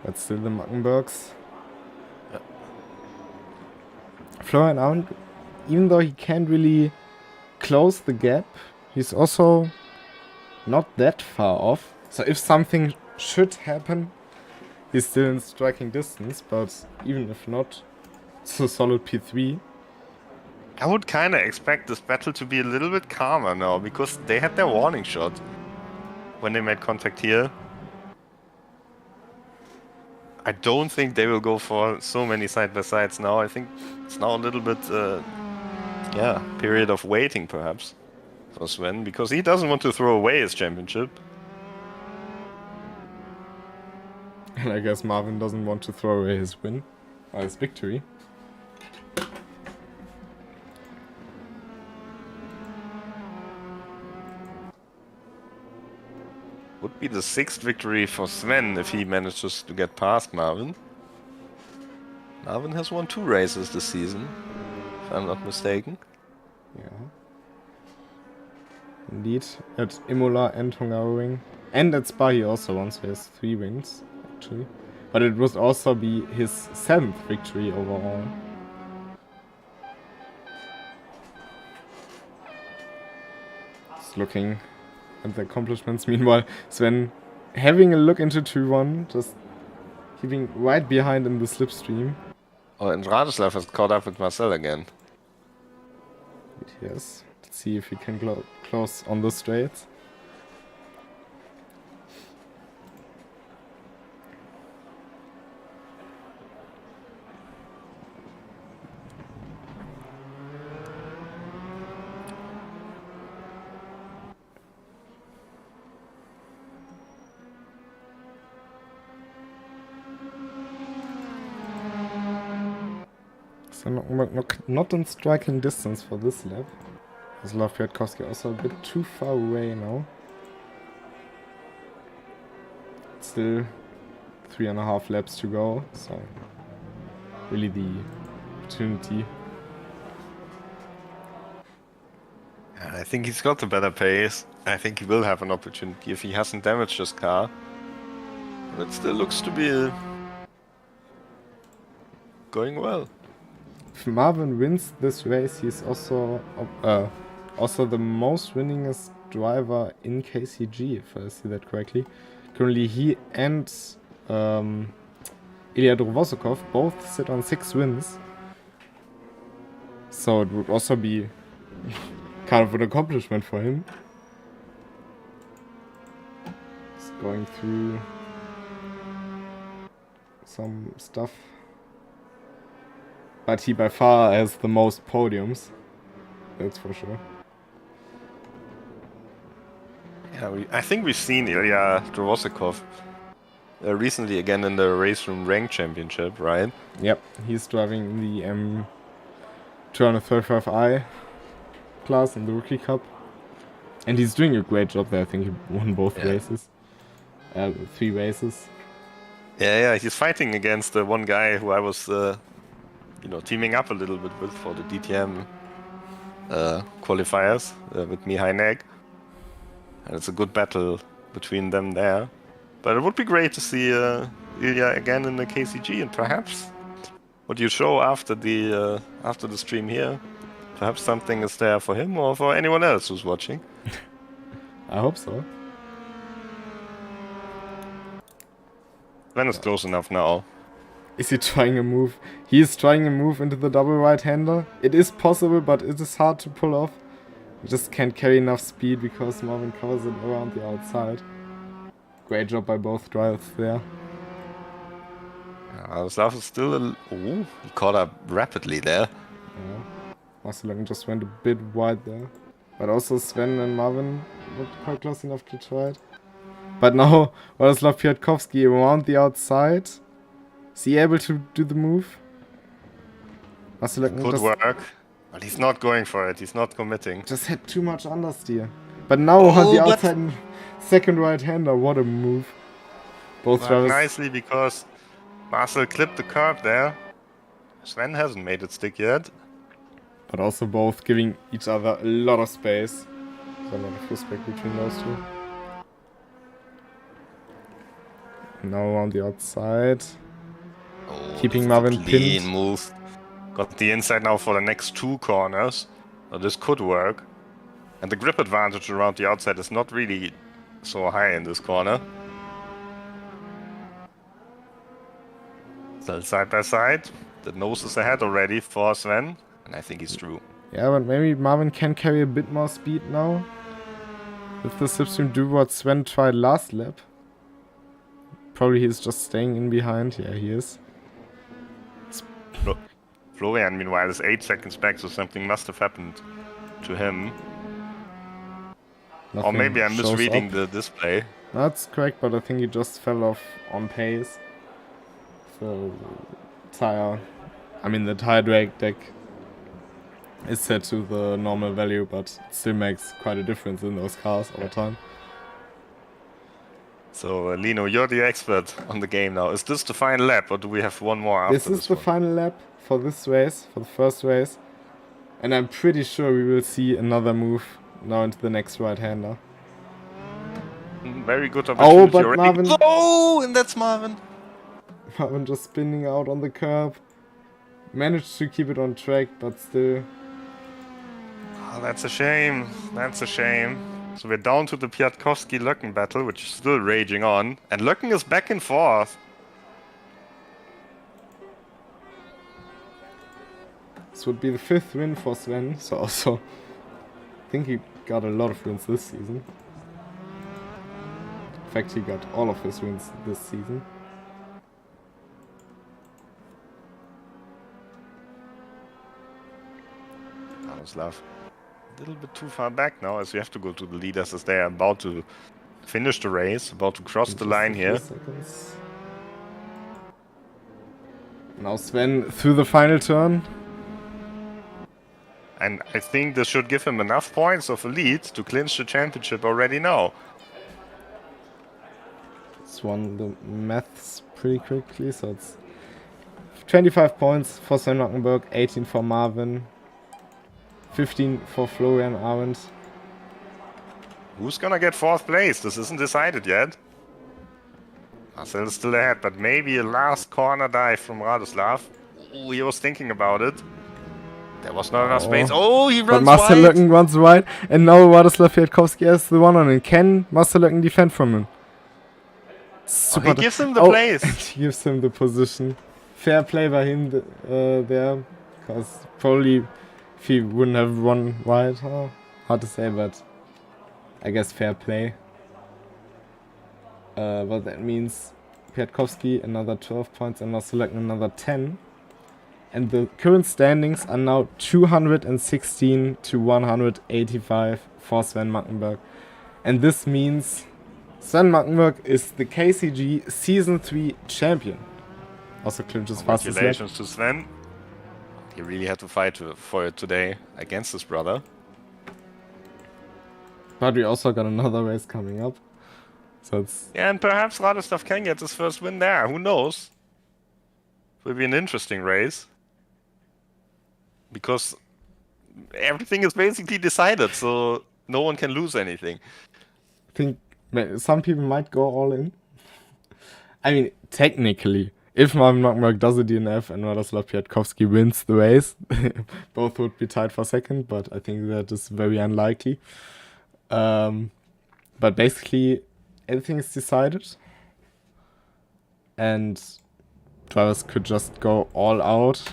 But still the Mackenbergs. Yeah. Florian Arndt, even though he can't really close the gap, he's also not that far off. So if something should happen, he's still in striking distance, but even if not, it's a solid P3. I would kind of expect this battle to be a little bit calmer now, because they had their warning shot when they made contact here. I don't think they will go for so many side-by-sides now. I think it's now a little bit, period of waiting perhaps for Sven, because he doesn't want to throw away his championship. And I guess Marvin doesn't want to throw away his win, or his victory. Would be the 6th victory for Sven if he manages to get past Marvin. Marvin has won 2 races this season, if I'm not mistaken. Yeah. Indeed, at Imola and Hungaroring. And at Spa he also won, so he has 3 wins, actually. But it would also be his 7th victory overall. Just looking at the accomplishments. Meanwhile, Sven having a look into 2-1, just keeping right behind in the slipstream. Oh, and Radoslav has caught up with Marcel again. Yes, let's see if he can close on the straights. So not in striking distance for this lap. As Kwiatkowski also a bit too far away now. Still 3.5 laps to go, so really the opportunity. I think he's got the better pace. I think he will have an opportunity if he hasn't damaged his car. But it still looks to be going well. If Marvin wins this race, he's also the most winningest driver in KCG, if I see that correctly. Currently, he and Ilya Drovosokov both sit on 6 wins. So it would also be kind of an accomplishment for him. Just going through some stuff. But he by far has the most podiums. That's for sure. Yeah, I think we've seen Ilya Drovosokov recently again in the Race Room Rank Championship, right? Yep, he's driving in the M235i class in the Rookie Cup. And he's doing a great job there. I think he won both races. 3 races. Yeah, he's fighting against the one guy who I was teaming up a little bit with for the DTM qualifiers with Mihai Neg. And it's a good battle between them there. But it would be great to see Ilya again in the KCG, and perhaps what you show after the stream here, perhaps something is there for him or for anyone else who's watching. I hope so. Sven is close enough now. Is he trying a move? He is trying a move into the double right-hander. It is possible, but it is hard to pull off. He just can't carry enough speed because Marvin covers it around the outside. Great job by both drivers there. Radoslav is still he caught up rapidly there. Yeah. Marcel just went a bit wide there. But also Sven and Marvin not quite close enough to try it. But now Radoslav Kwiatkowski around the outside. Is he able to do the move? Good work. But he's not going for it. He's not committing. Just had too much understeer. But now on the outside, Second right-hander, what a move. Both drivers. Nicely, because Marcel clipped the curb there. Sven hasn't made it stick yet. But also both giving each other a lot of space. So a lot of respect between those two. Now around the outside. Oh, Keeping Marvin clean pinned. move. Got the inside now for the next 2 corners. So this could work. And the grip advantage around the outside is not really so high in this corner. Still side by side. The nose is ahead already for Sven. And I think he's through. Yeah, but maybe Marvin can carry a bit more speed now. With the slipstream, do what Sven tried last lap. Probably he's just staying in behind. Yeah, he is. Florian, meanwhile, is 8 seconds back, so something must have happened to him. Nothing or maybe I'm shows misreading up. the display. That's correct, but I think he just fell off on pace. So, the tire drag deck is set to the normal value, but it still makes quite a difference in those cars over time. So, Lino, you're the expert on the game now. Is this the final lap, or do we have one more after This is the one? final lap for this race, for the first race. And I'm pretty sure we will see another move now into the next right-hander. Very good opportunity. Oh, but already. Marvin... Oh, and that's Marvin. Marvin just spinning out on the curb. Managed to keep it on track, but still... Oh, that's a shame. That's a shame. So we're down to the Piatkowski-Löcken battle, which is still raging on. And Löcken is back and forth. This would be the 5th win for Sven, so also... I think he got a lot of wins this season. In fact, he got all of his wins this season. Love. A little bit too far back now, as we have to go to the leaders as they are about to finish the race, about to cross the line here. Seconds. Now Sven through the final turn. And I think this should give him enough points of a lead to clinch the championship already now. It's won the maths pretty quickly, so it's 25 points for Sven Mackenberg, 18 for Marvin, 15 for Florian Arendt. Who's gonna get 4th place? This isn't decided yet. Marcel is still ahead, but maybe a last corner dive from Radoslav. Ooh, he was thinking about it. There was not enough space. Oh, he runs but Marcel wide. Löcken runs wide, and now Radoslav Piatkowski has the one on it. Can Marcel Löcken defend from him? Oh, he gives him the place. He gives him the position. Fair play by him there, because probably if he wouldn't have run wide, hard to say, but I guess fair play. But that means Piatkowski another 12 points and Marcel Löcken another 10. And the current standings are now 216 to 185 for Sven Mackenberg. And this means Sven Mackenberg is the KCG Season 3 champion. Also clinches fastest lap. Congratulations to Sven. He really had to fight for it today against his brother. But we also got another race coming up. So it's... Yeah, and perhaps Radoslav can get his first win there. Who knows? It will be an interesting race. Because everything is basically decided, so no one can lose anything. I think some people might go all in. I mean, technically, if Marvin Mackenberg does a DNF and Radoslav Piatkowski wins the race, both would be tied for second, but I think that is very unlikely. But basically, everything is decided. And drivers could just go all out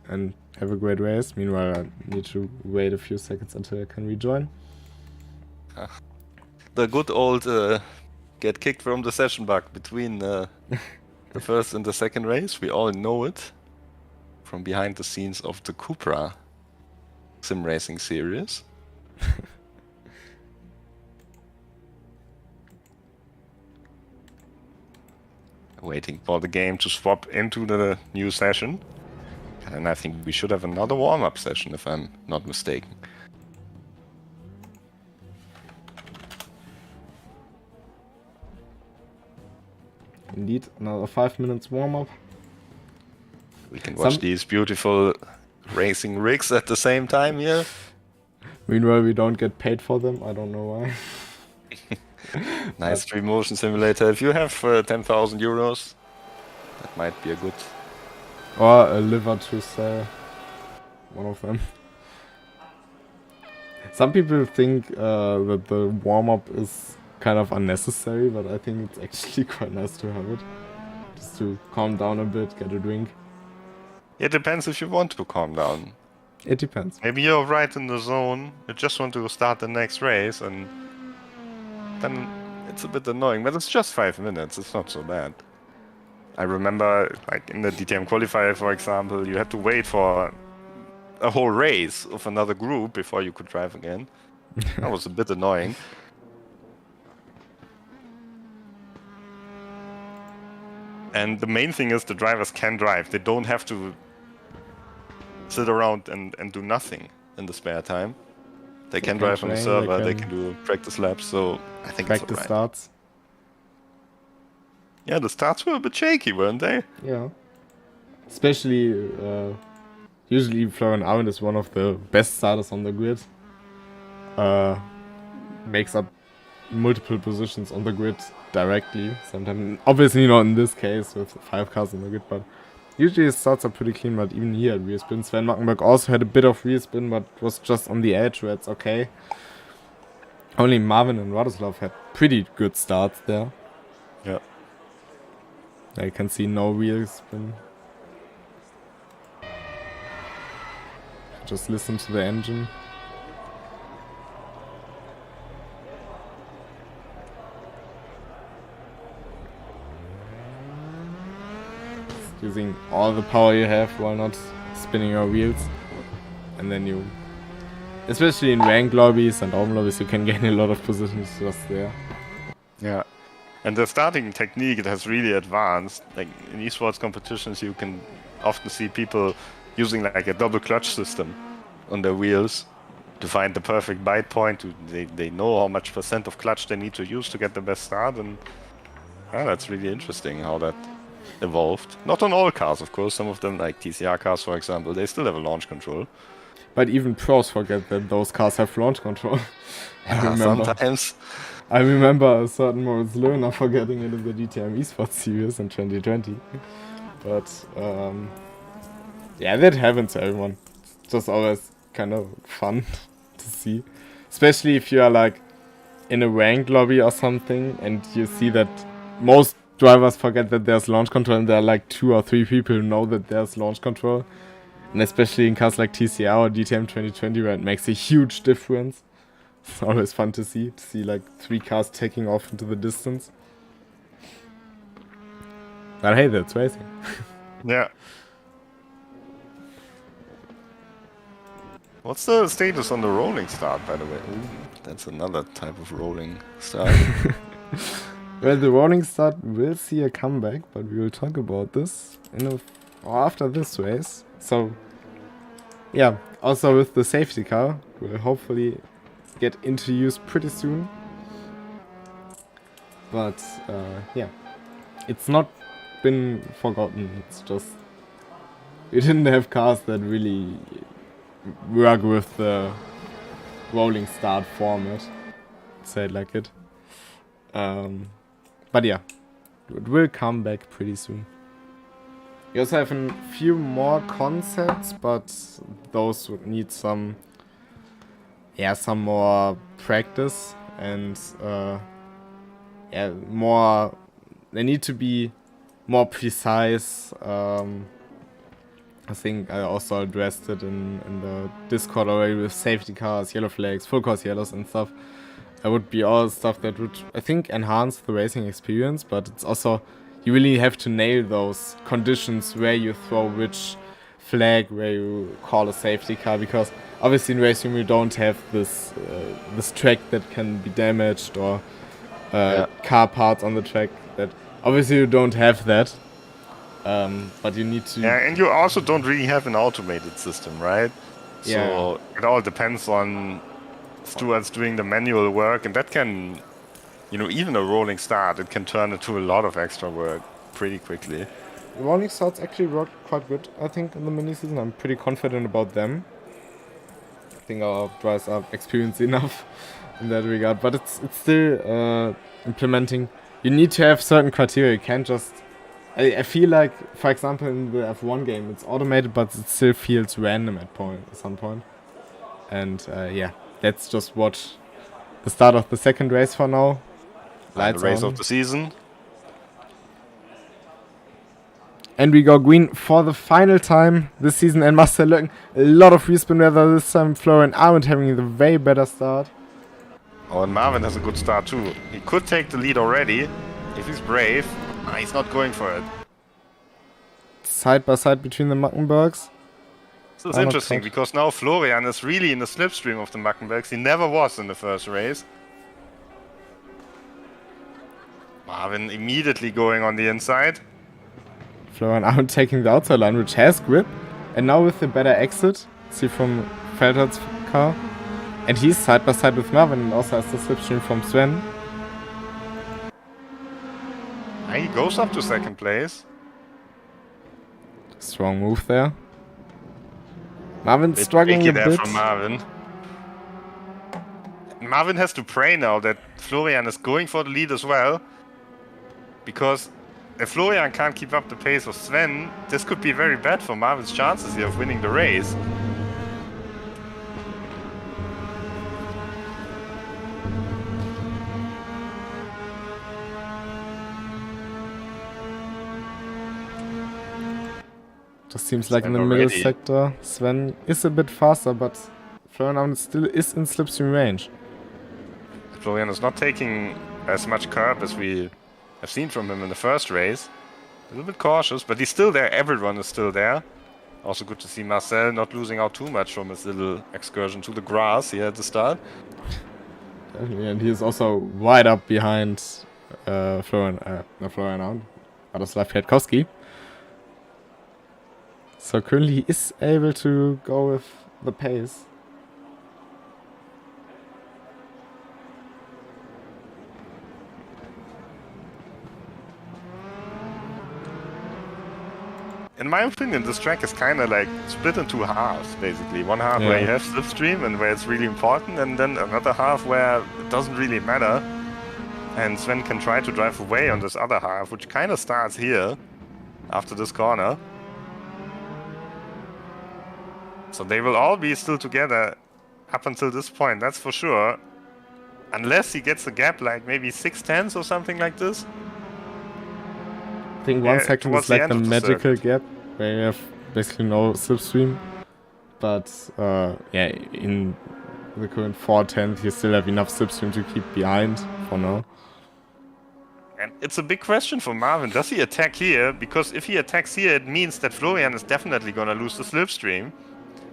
and have a great race. Meanwhile, I need to wait a few seconds until I can rejoin. The good old get kicked from the session bug between the first and the second race. We all know it from behind the scenes of the Cupra sim racing series. Waiting for the game to swap into the new session. And I think we should have another warm-up session, if I'm not mistaken. Indeed, another 5 minutes warm-up. We can watch these beautiful racing rigs at the same time here. Meanwhile, we don't get paid for them. I don't know why. Nice stream motion simulator. If you have 10,000 euros, that might be a good... Or a liver to sell. One of them. Some people think that the warm-up is kind of unnecessary, but I think it's actually quite nice to have it. Just to calm down a bit, get a drink. It depends if you want to calm down. It depends. Maybe you're right in the zone, you just want to start the next race, and then it's a bit annoying, but it's just 5 minutes, it's not so bad. I remember, like in the DTM qualifier, for example, you had to wait for a whole race of another group before you could drive again. That was a bit annoying. And the main thing is the drivers can drive. They don't have to sit around and do nothing in the spare time. They can drive on the server, they can do practice laps, so I think it's alright. Practice starts. Yeah, the starts were a bit shaky, weren't they? Yeah. Especially, usually Florian Armin is one of the best starters on the grid. Makes up multiple positions on the grid directly. Sometimes, obviously not in this case with 5 cars on the grid, but usually his starts are pretty clean. But even here at rear spin, Sven Mackenberg also had a bit of rear spin, but was just on the edge where it's okay. Only Marvin and Radoslav had pretty good starts there. Yeah. I can see no rear spin. Just listen to the engine. Using all the power you have while not spinning your wheels. And then you, especially in ranked lobbies and open lobbies, you can gain a lot of positions just there. Yeah. And the starting technique, it has really advanced. Like in esports competitions, you can often see people using like a double clutch system on their wheels to find the perfect bite point. They know how much % of clutch they need to use to get the best start, and that's really interesting how that evolved. Not on all cars, of course. Some of them, like TCR cars, for example, they still have a launch control. But even pros forget that those cars have launch control. Sometimes. I remember a certain Moritz Löhner forgetting it in the DTM esports series in 2020. But yeah, that happens to everyone. It's just always kind of fun to see. Especially if you are like in a ranked lobby or something and you see that most drivers forget that there's launch control and there are like 2 or 3 people who know that there's launch control. And especially in cars like TCR or DTM 2020 where it makes a huge difference. It's always fun to see like 3 cars taking off into the distance. But hey, that's racing. Yeah. What's the status on the rolling start, by the way? Ooh, that's another type of rolling start. Well, the rolling start will see a comeback, but we will talk about this after this race. So, yeah, also with the safety car, we'll hopefully get into use pretty soon. But, yeah, it's not been forgotten. It's just we didn't have cars that really work with the rolling start format, say it like it. But yeah, it will come back pretty soon. We also have a few more concepts, but those would need some more practice and they need to be more precise. I think I also addressed it in the Discord already with safety cars, yellow flags, full course yellows and stuff. That would be all stuff that would, I think, enhance the racing experience, but it's also, you really have to nail those conditions where you throw which flag, where you call a safety car, because obviously in racing we don't have this track that can be damaged or car parts on the track. That obviously you don't have that. But you need to... Yeah, and you also don't really have an automated system, right? Yeah. So it all depends on stewards doing the manual work, and that can, you know, even a rolling start, it can turn into a lot of extra work pretty quickly. Rolling starts actually worked quite good, I think, in the mini season. I'm pretty confident about them. I think our dryers are experienced enough in that regard, but it's still implementing. You need to have certain criteria. You can't just. I feel like, for example, in the F1 game, it's automated, but it still feels random at some point. And yeah, let's just watch the start of the second race for now. Lights the race on. of the season. And we go green for the final time this season. And must have looking a lot of respin weather this time. Florian Arment having the way better start. Oh, and Marvin has a good start too. He could take the lead already if he's brave. He's not going for it. Side by side between the Mackenbergs. So it's interesting because now Florian is really in the slipstream of the Mackenbergs. He never was in the first race. Marvin immediately going on the inside. Florian Arment taking the outside line, which has grip. And now with the better exit, see from Felter's car. And he's side by side with Marvin and also has the slipstream from Sven. And he goes up to second place. Strong move there. Marvin's struggling a bit. From Marvin. Marvin has to pray now that Florian is going for the lead as well. Because if Florian can't keep up the pace of Sven, this could be very bad for Marvin's chances here of winning the race. Just seems like in the middle sector, Sven is a bit faster, but Florian still is in slipstream range. Florian is not taking as much curb as we have seen from him in the first race. A little bit cautious, but he's still there. Everyone is still there. Also good to see Marcel not losing out too much from his little excursion to the grass here at the start. And he is also wide up behind Florian Arment, Radoslav Kwiatkowski. So currently he is able to go with the pace. In my opinion, this track is kind of like split in two halves, basically. One half where you have slipstream and where it's really important, and then another half where it doesn't really matter. And Sven can try to drive away on this other half, which kind of starts here, after this corner. So they will all be still together up until this point, that's for sure. Unless he gets a gap like maybe 6/10 or something like this. I think 1 second is like the magical gap, where you have basically no slipstream. But yeah, in the current 4/10, you still have enough slipstream to keep behind for now. And it's a big question for Marvin. Does he attack here? Because if he attacks here, it means that Florian is definitely going to lose the slipstream.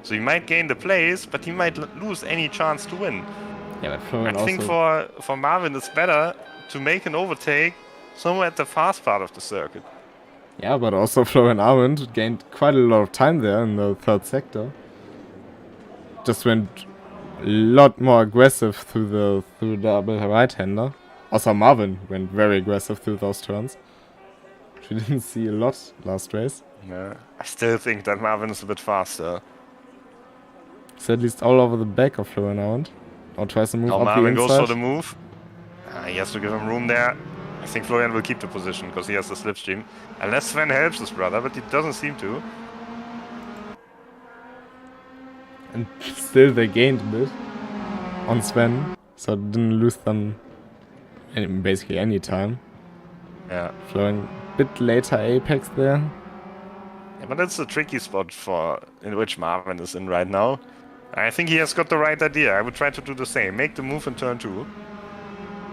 So he might gain the place, but he might lose any chance to win. Yeah, but Florian I think for Marvin, it's better to make an overtake somewhere at the fast part of the circuit. Yeah, but also Florian Arment gained quite a lot of time there in the third sector. Just went a lot more aggressive through the double right-hander. Also Marvin went very aggressive through those turns, which we didn't see a lot last race. Yeah, I still think that Marvin is a bit faster. It's at least all over the back of Florian Arment. Now tries to move up Marvin the inside. goes for the move. He has to give him room there. I think Florian will keep the position because he has the slipstream. Unless Sven helps his brother, but he doesn't seem to. And still they gained a bit on Sven, so didn't lose them basically any time. Yeah. Florian a bit later apex there. Yeah, but that's a tricky spot in which Marvin is in right now. I think he has got the right idea. I would try to do the same. Make the move in turn 2.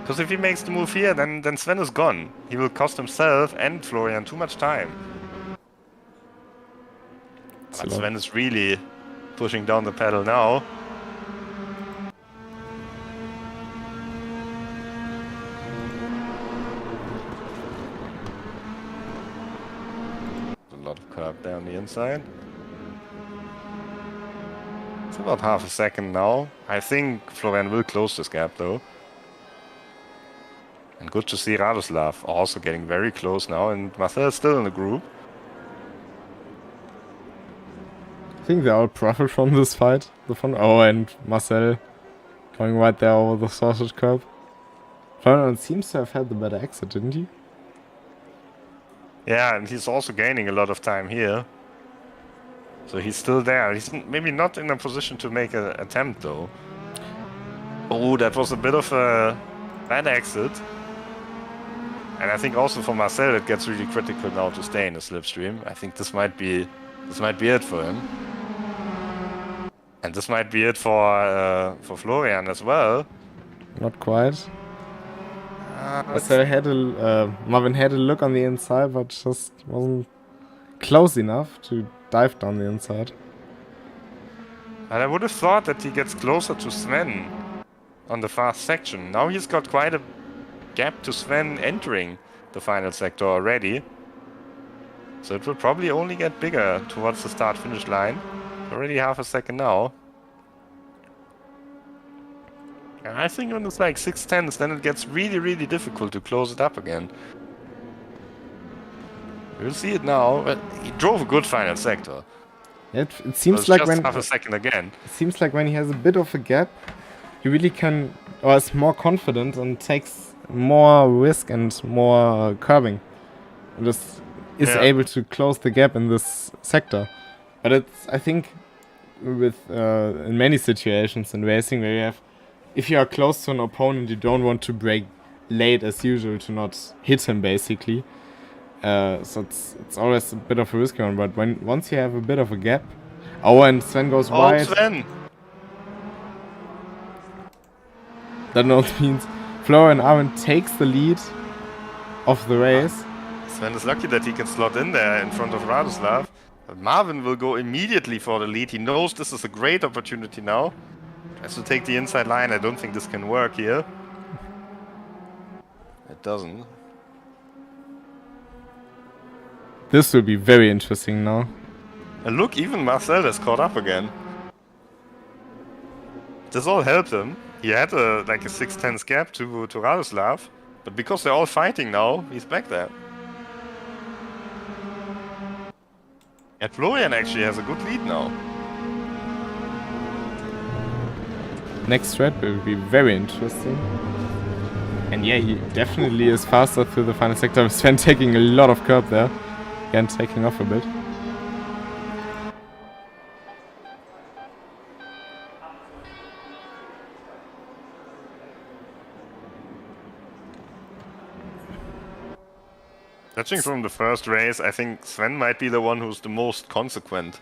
Because if he makes the move here, then Sven is gone. He will cost himself and Florian too much time. But Sven is really pushing down the pedal now. A lot of curb there on the inside. It's about half a second now. I think Florian will close this gap though. And good to see Radoslav also getting very close now, and Marcel is still in the group. I think they all profit from this fight. Oh, and Marcel going right there over the sausage curb. Florian seems to have had the better exit, didn't he? Yeah, and he's also gaining a lot of time here. So he's still there. He's maybe not in a position to make an attempt, though. Oh, that was a bit of a bad exit. And I think also for Marcel, it gets really critical now to stay in the slipstream. I think this might be it for him. And this might be it for Florian as well. Not quite. Marcel Marvin had a look on the inside, but just wasn't close enough to dive down the inside. And I would have thought that he gets closer to Sven on the fast section. Now he's got quite a gap to Sven entering the final sector already. So it will probably only get bigger towards the start-finish line. Already half a second now. And I think when it's like 6/10s, then it gets really, really difficult to close it up again. We'll see it now. But he drove a good final sector. It seems so like just when half a second again. It seems like when he has a bit of a gap, he really can, or is more confident and takes more risk and more curbing. And just is able to close the gap in this sector. But it's, I think, with in many situations in racing where you have, if you are close to an opponent, you don't want to brake late as usual to not hit him basically. So it's always a bit of a risky one. But once you have a bit of a gap, and Sven goes wide. Sven! That not means Florian Armin takes the lead of the race. Sven is lucky that he can slot in there in front of Radoslav. But Marvin will go immediately for the lead. He knows this is a great opportunity now. Tries to take the inside line. I don't think this can work here. It doesn't. This will be very interesting now. And look, even Marcel is caught up again. This all helped him. He had a 6/10 gap to Radoslav. But because they're all fighting now, he's back there. And Florian actually has a good lead now. Next thread will be very interesting. And yeah, he definitely is faster through the final sector. Sven taking a lot of curb there. Again, taking off a bit. Judging from the first race, I think Sven might be the one who's the most consequent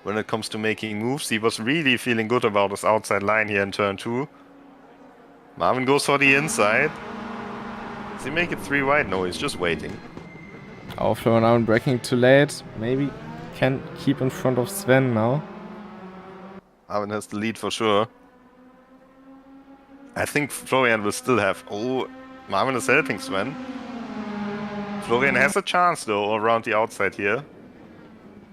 when it comes to making moves. He was really feeling good about his outside line here in turn 2. Marvin goes for the inside. Does he make it 3 wide? No, he's just waiting. Florian Armin braking too late. Maybe can keep in front of Sven now. Marvin has the lead for sure. I think Florian will still have... Oh, Marvin is helping Sven. Florian has a chance though around the outside here.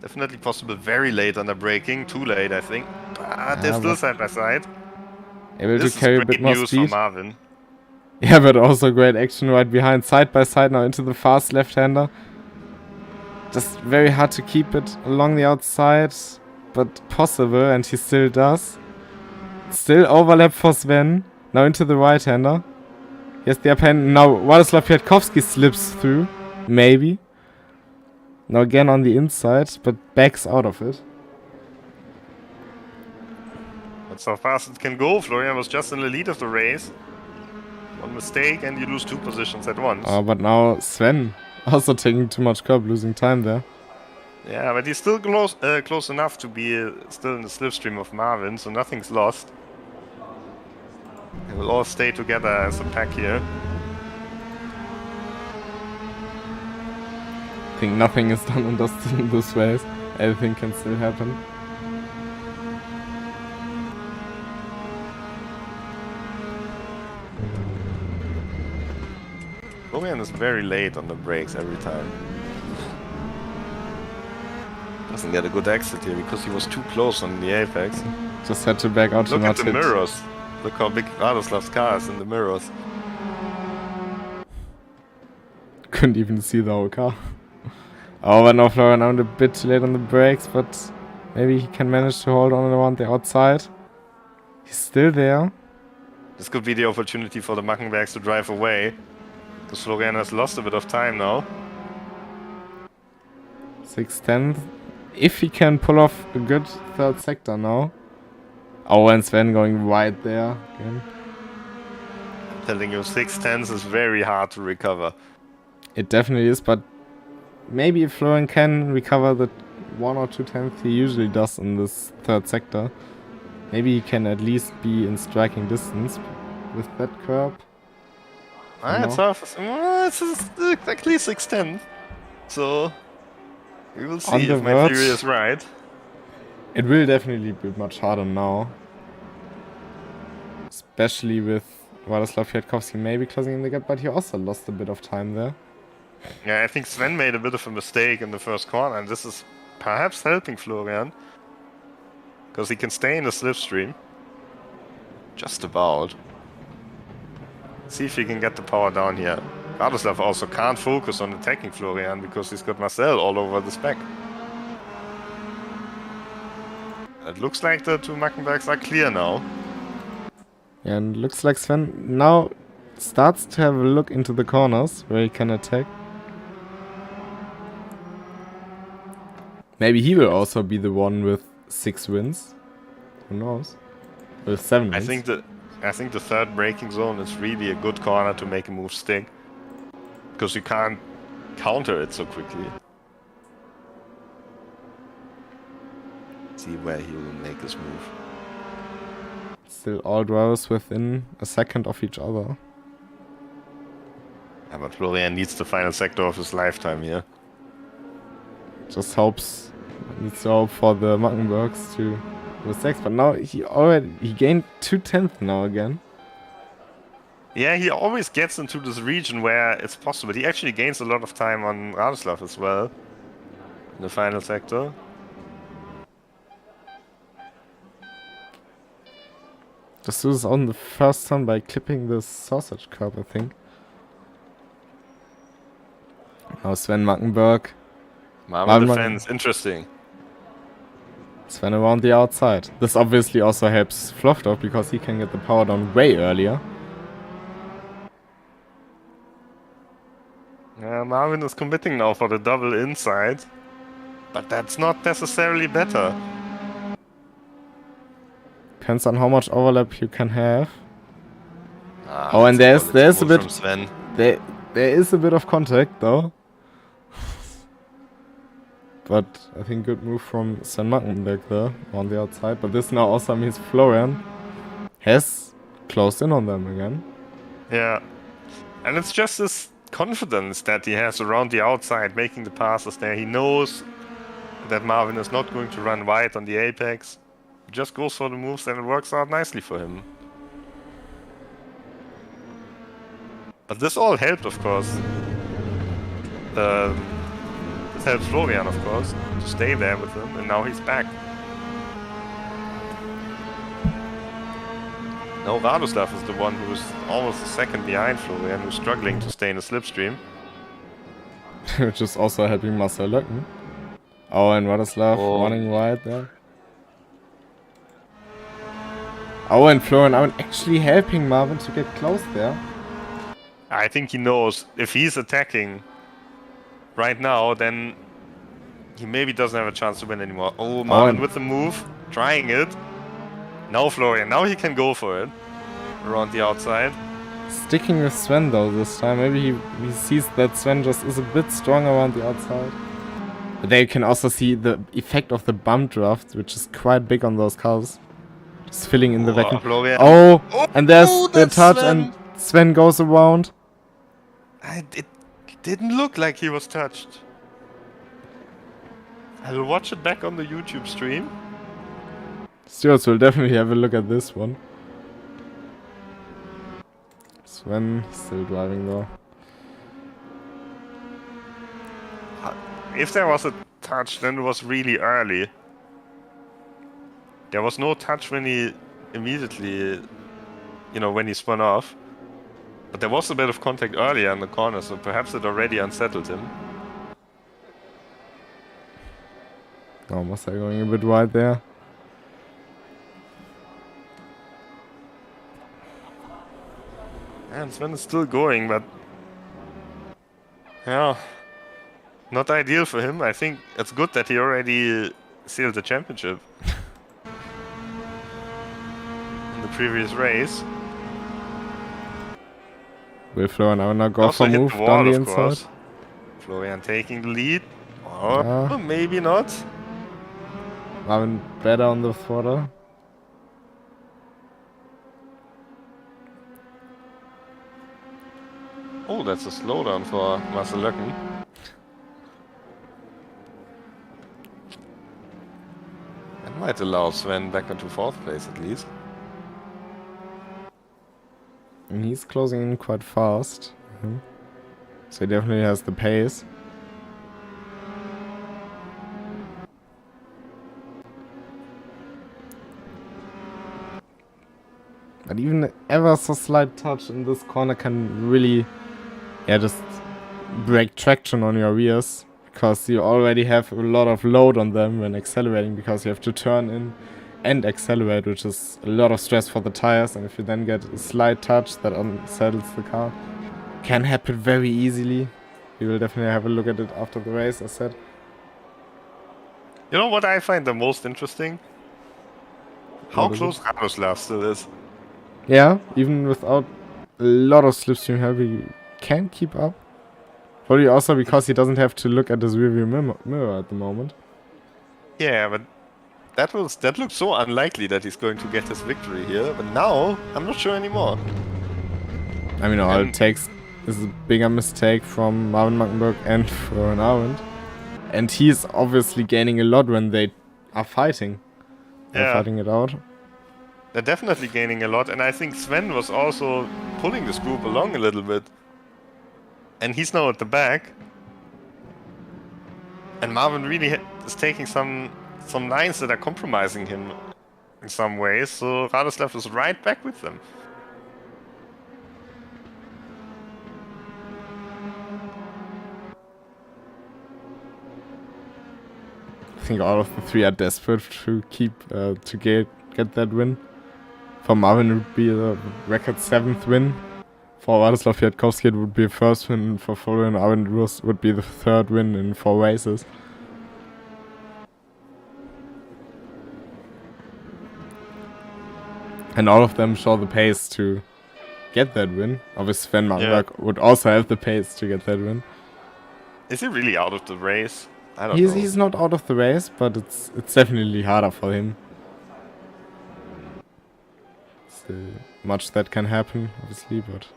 Definitely possible very late on the braking. Too late, I think. But they're still side by side. Able This to carry is a bit great more news speed. for Marvin. Yeah, but also great action right behind, side by side now into the fast left-hander. Just very hard to keep it along the outside, but possible, and he still does. Still overlap for Sven. Now into the right-hander. Yes, the upper hand. Now Władysław Kwiatkowski slips through. Maybe. Now again on the inside, but backs out of it. That's how fast it can go. Florian was just in the lead of the race. One mistake and you lose 2 positions at once. But now Sven also taking too much curb, losing time there. Yeah, but he's still close enough to be still in the slipstream of Marvin, so nothing's lost. They will all stay together as a pack here. I think nothing is done and dusted in this race. Everything can still happen. Florian is very late on the brakes every time. Doesn't get a good exit here because he was too close on the apex. Just had to back out to Look not at the hit. mirrors. Look how big Radoslav's car is in the mirrors. couldn't even see the whole car. Oh, but now Florian out a bit too late on the brakes, but maybe he can manage to hold on around the outside. He's still there. This could be the opportunity for the Mackenbergs to drive away. Because Florian has lost a bit of time now. 6/10. If he can pull off a good third sector now. Oh, and Sven going wide there again. I'm telling you, 6/10 is very hard to recover. It definitely is, but maybe if Florian can recover the 1 or 2 tenths he usually does in this third sector, maybe he can at least be in striking distance with that curb. It's off. It's exactly 6/10. So we will see if my theory is right. It will definitely be much harder now. Especially with Władysław Kwiatkowski maybe closing in the gap, but he also lost a bit of time there. Yeah, I think Sven made a bit of a mistake in the first corner, and this is perhaps helping Florian. Because he can stay in the slipstream. Just about. See if he can get the power down here. Władysław also can't focus on attacking Florian because he's got Marcel all over the spec. It looks like the two Mackenbergs are clear now. Yeah, and looks like Sven now starts to have a look into the corners where he can attack. Maybe he will also be the one with 6 wins. Who knows? With 7 wins. I think the third braking zone is really a good corner to make a move stick. Because you can't counter it so quickly. See where he will make his move. Still all drivers within a second of each other. Yeah, but Florian needs the final sector of his lifetime here. Just needs to hope for the Mackenbergs to do 6, but now he gained 2 tenths now again. Yeah, he always gets into this region where it's possible. He actually gains a lot of time on Władysław as well in the final sector. Just do this on the first turn by clipping the sausage curb, I think. Now Sven Mackenberg. Marvin defense, interesting. Sven around the outside. This obviously also helps Flochtov because he can get the power down way earlier. Marvin is committing now for the double inside. But that's not necessarily better. Depends on how much overlap you can have. Oh, and there's a bit. There is a bit of contact though. But I think good move from Sven Mackenberg there on the outside. But this now also means Florian has closed in on them again. Yeah. And it's just this confidence that he has around the outside making the passes there. He knows that Marvin is not going to run wide on the apex. He just goes for the moves and it works out nicely for him. But this all helped, of course. This helped Florian, of course, to stay there with him, and now he's back. Now Władysław is the one who's almost a second behind Florian, who's struggling to stay in the slipstream. Which is also helping Marcel Löcken. Oh, and Władysław running wide there. Oh, and Florian actually helping Marvin to get close there. I think he knows if he's attacking right now, then he maybe doesn't have a chance to win anymore. Oh, Marvin with the move, trying it. Now Florian, now he can go for it. Around the outside. Sticking with Sven though this time. Maybe he sees that Sven just is a bit strong around the outside. But there you can also see the effect of the bump draft, which is quite big on those cars. Just filling in the vacuum. Florian. Oh, and there's the touch Sven. And Sven goes around. It didn't look like he was touched. I'll watch it back on the YouTube stream. Stewards will definitely have a look at this one. Sven still driving though. If there was a touch, then it was really early. There was no touch when he immediately, when he spun off. But there was a bit of contact earlier in the corner, so perhaps it already unsettled him. Almost going a bit wide there. And Sven is still going, but yeah, not ideal for him. I think it's good that he already sealed the championship in the previous race. Will Florian now go Also for hit move the down wall, the of inside? course. Florian taking the lead. Or Yeah. maybe not. Marvin better on the throttle. Oh, that's a slowdown for Marcel Löcken. That might allow Sven back into 4th place at least. And he's closing in quite fast. So he definitely has the pace. But even ever so slight touch in this corner can really, just break traction on your rears. Because you already have a lot of load on them when accelerating, because you have to turn in and accelerate, which is a lot of stress for the tires. And if you then get a slight touch that unsettles the car, can happen very easily. We will definitely have a look at it after the race, as said. You know what I find the most interesting? How close Radoslav still is. Yeah, even without a lot of slipstream help, he can keep up. Probably also because he doesn't have to look at his rearview mirror at the moment. Yeah, but that looks so unlikely that he's going to get his victory here. But now, I'm not sure anymore. I mean, all it takes is a bigger mistake from Marvin Mackenberg and Florian Arendt. And he's obviously gaining a lot when they are fighting. They're fighting it out. They're definitely gaining a lot, and I think Sven was also pulling this group along a little bit. And he's now at the back. And Marvin really is taking some lines that are compromising him in some ways, so Radoslav is right back with them. I think all of the three are desperate to get that win. For Marvin, it would be the record 7th win. For Radoslav Kwiatkowski, it would be a first win. For Florian Arendt, it would be the 3rd win in 4 races. And all of them show the pace to get that win. Obviously, Sven Mackenberg would also have the pace to get that win. Is he really out of the race? I don't know. He's not out of the race, but it's definitely harder for him. Still much that can happen, obviously, but...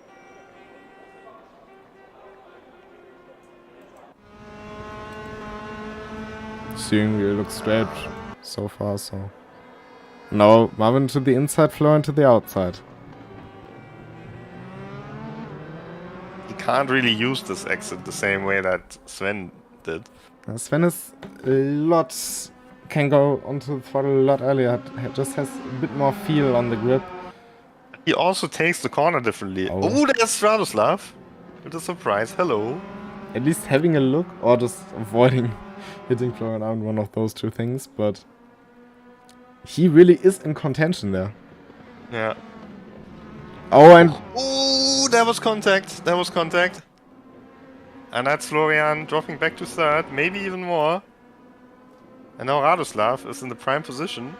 Steering wheel looks straight so far, so... Now Marvin to the inside, Florian to the outside. He can't really use this exit the same way that Sven did. Sven is a lot... can go onto the throttle a lot earlier, just has a bit more feel on the grip. He also takes the corner differently. Oh, there's Radoslav. With a surprise. Hello. At least having a look, or just avoiding hitting Florian out, one of those two things, but he really is in contention there. Yeah. Oh, and... Oh, there was contact. There was contact. And that's Florian dropping back to 3rd, maybe even more. And now Radoslav is in the prime position,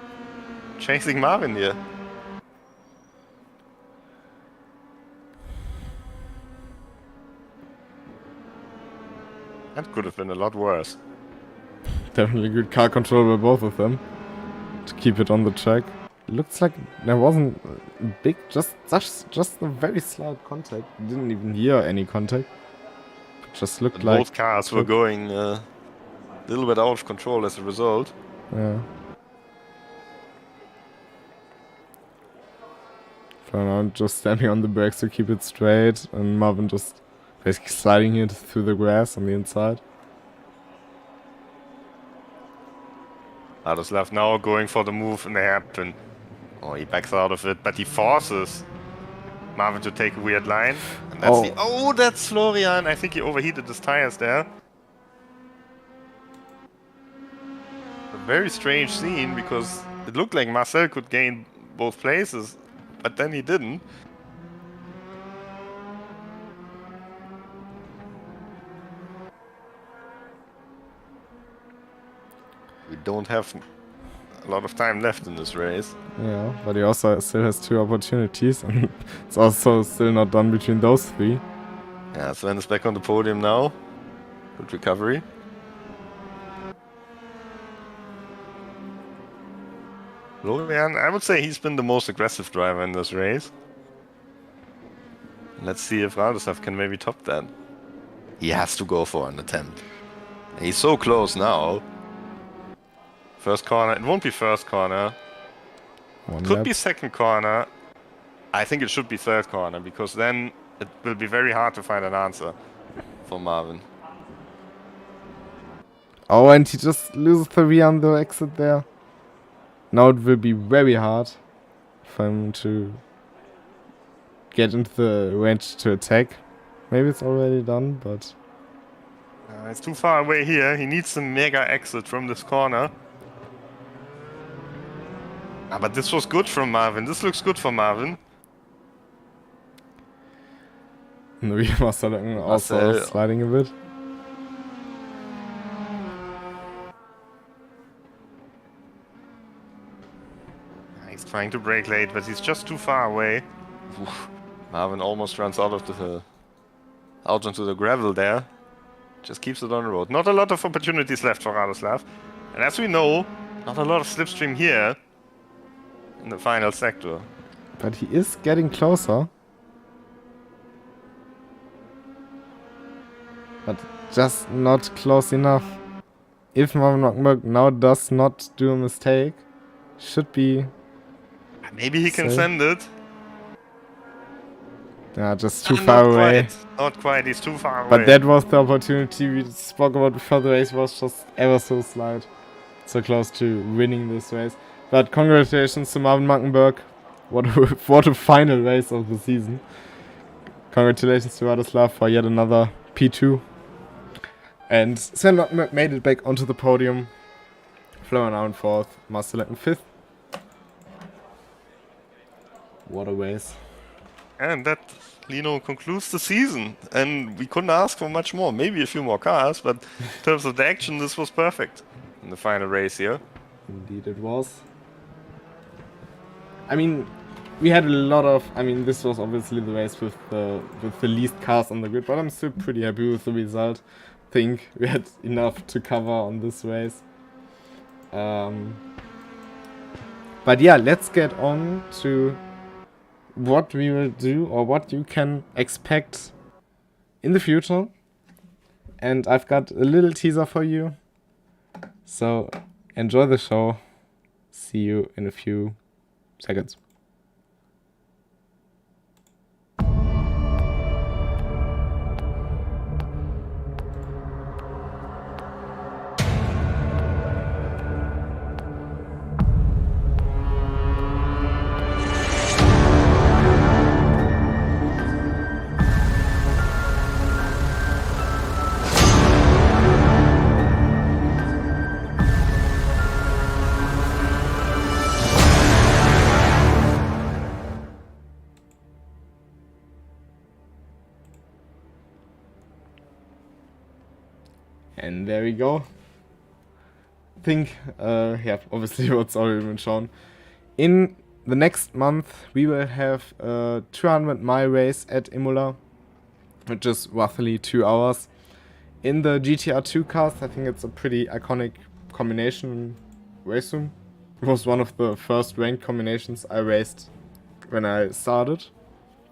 chasing Marvin here. That could have been a lot worse. Definitely good car control by both of them to keep it on the track. Looks like there wasn't big, just a very slight contact. Didn't even hear any contact. It just looked And like both cars were going a little bit out of control as a result. Yeah. Florian just standing on the brakes to keep it straight, and Marvin just basically sliding it through the grass on the inside. Radoslav now going for the move in the hairpin. Oh, he backs out of it, but he forces Marvin to take a weird line. And that's that's Florian. I think he overheated his tires there. A very strange scene because it looked like Marcel could gain both places, but then he didn't. We don't have a lot of time left in this race. Yeah, but he also still has 2 opportunities, and it's also still not done between those 3. Yeah, Sven is back on the podium now. Good recovery. Florian, I would say he's been the most aggressive driver in this race. Let's see if Radoslav can maybe top that. He has to go for an attempt. He's so close now. First corner, it won't be first corner. Could be second corner. I think it should be third corner, because then it will be very hard to find an answer for Marvin. Oh, and he just loses the V on the exit there. Now it will be very hard for him to get into the range to attack. Maybe it's already done, but... it's too far away here. He needs a mega exit from this corner. But this was good from Marvin. This looks good for Marvin. We must have also sliding a bit. He's trying to brake late, but he's just too far away. Oof. Marvin almost runs out onto the gravel there. Just keeps it on the road. Not a lot of opportunities left for Radoslav. And as we know, not a lot of slipstream here in the final sector. But he is getting closer. But just not close enough. If Marvin Mackenberg now does not do a mistake, should be... Maybe he can send it. Yeah, just too far away. Not quite, he's too far away. But that was the opportunity we spoke about before the race, was just ever so slight. So close to winning this race. But congratulations to Marvin Mackenberg. What a final race of the season. Congratulations to Radoslav for yet another P2. And Sven Mackenberg made it back onto the podium. Florian now in 4th, Marcel in 5th. What a race. And that, concludes the season. And we couldn't ask for much more. Maybe a few more cars, but in terms of the action, this was perfect in the final race here. Indeed it was. I mean, we had a lot of... I mean, this was obviously the race with the least cars on the grid, but I'm still pretty happy with the result. I think we had enough to cover on this race. But yeah, let's get on to what we will do, or what you can expect in the future. And I've got a little teaser for you. So enjoy the show. See you in a few seconds. And there we go. I think, yeah, obviously what's already been shown. In the next month, we will have a 200-mile race at Imola, which is roughly 2 hours. In the GTR2 cars, I think it's a pretty iconic combination in racing. It was one of the first ranked combinations I raced when I started,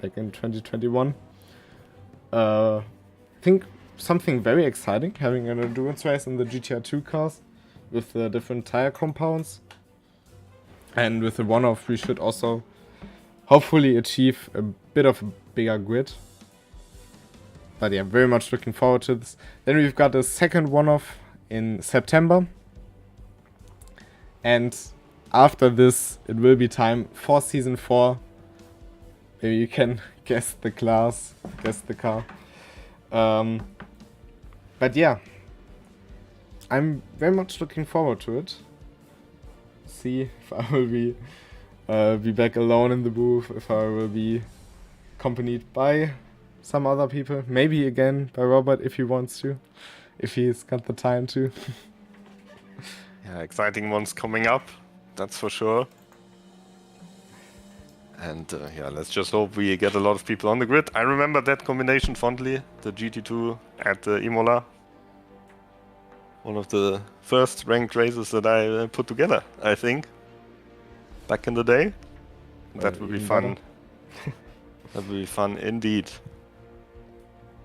back in 2021. I think something very exciting, having an endurance race in the GTR2 cars with the different tire compounds. And with the one-off, we should also hopefully achieve a bit of a bigger grid. But yeah, very much looking forward to this. Then we've got a second one-off in September. And after this, it will be time for Season 4. Maybe you can guess the class, guess the car. But yeah, I'm very much looking forward to it. See if I will be back alone in the booth, if I will be accompanied by some other people, maybe again by Robert if he wants to, if he's got the time to. Yeah, exciting ones coming up, that's for sure. And yeah, let's just hope we get a lot of people on the grid. I remember that combination fondly, the GT2 at Imola. One of the first ranked races that I put together, I think, back in the day. That would be fun. That would be fun indeed.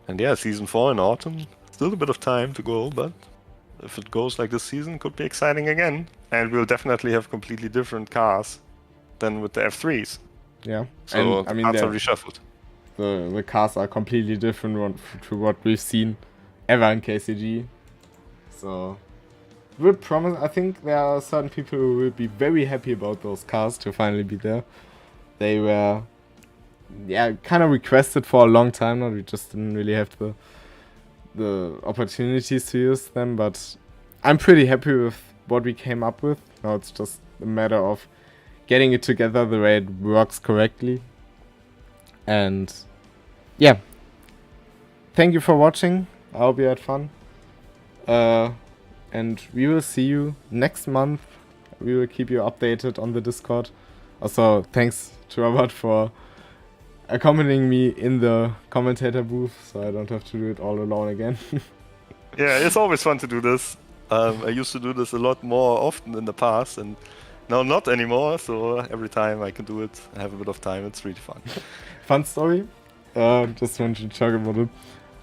And yeah, season 4 in autumn. Still a bit of time to go, but if it goes like this season, it could be exciting again. And we'll definitely have completely different cars than with the F3s. Yeah, so and I mean, cars are reshuffled. The cars are completely different to what we've seen ever in KCG. So, we'll promise. I think there are certain people who will be very happy about those cars to finally be there. They were, yeah, kind of requested for a long time now. We just didn't really have the opportunities to use them. But I'm pretty happy with what we came up with. Now it's just a matter of getting it together the way it works correctly. And yeah, thank you for watching. I hope you had fun. And we will see you next month. We will keep you updated on the Discord. Also, thanks to Robert for accompanying me in the commentator booth, so I don't have to do it all alone again. Yeah, it's always fun to do this. I used to do this a lot more often in the past, and now not anymore, so every time I can do it, I have a bit of time, it's really fun. Fun story. Just wanted to talk about it.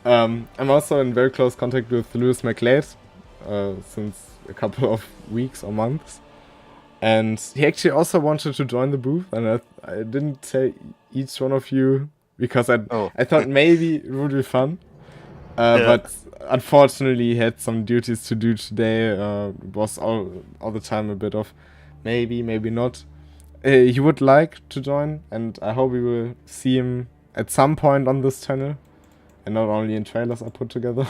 I'm also in very close contact with Lewis McLeod since a couple of weeks or months. And he actually also wanted to join the booth, and I didn't tell each one of you because I thought maybe it would be fun. But unfortunately he had some duties to do today. It was all the time a bit of maybe not. He would like to join, and I hope we will see him at some point on this channel, and not only in trailers I put together.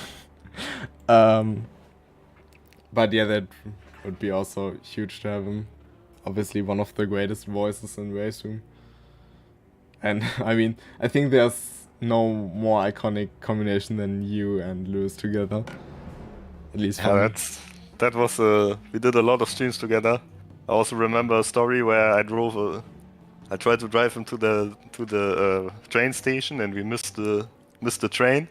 But yeah, that would be also huge to have him. Obviously one of the greatest voices in Race Room. And I mean, I think there's no more iconic combination than you and Lewis together. At least for me. That was we did a lot of streams together. I also remember a story where I tried to drive him to the train station, and we missed the train.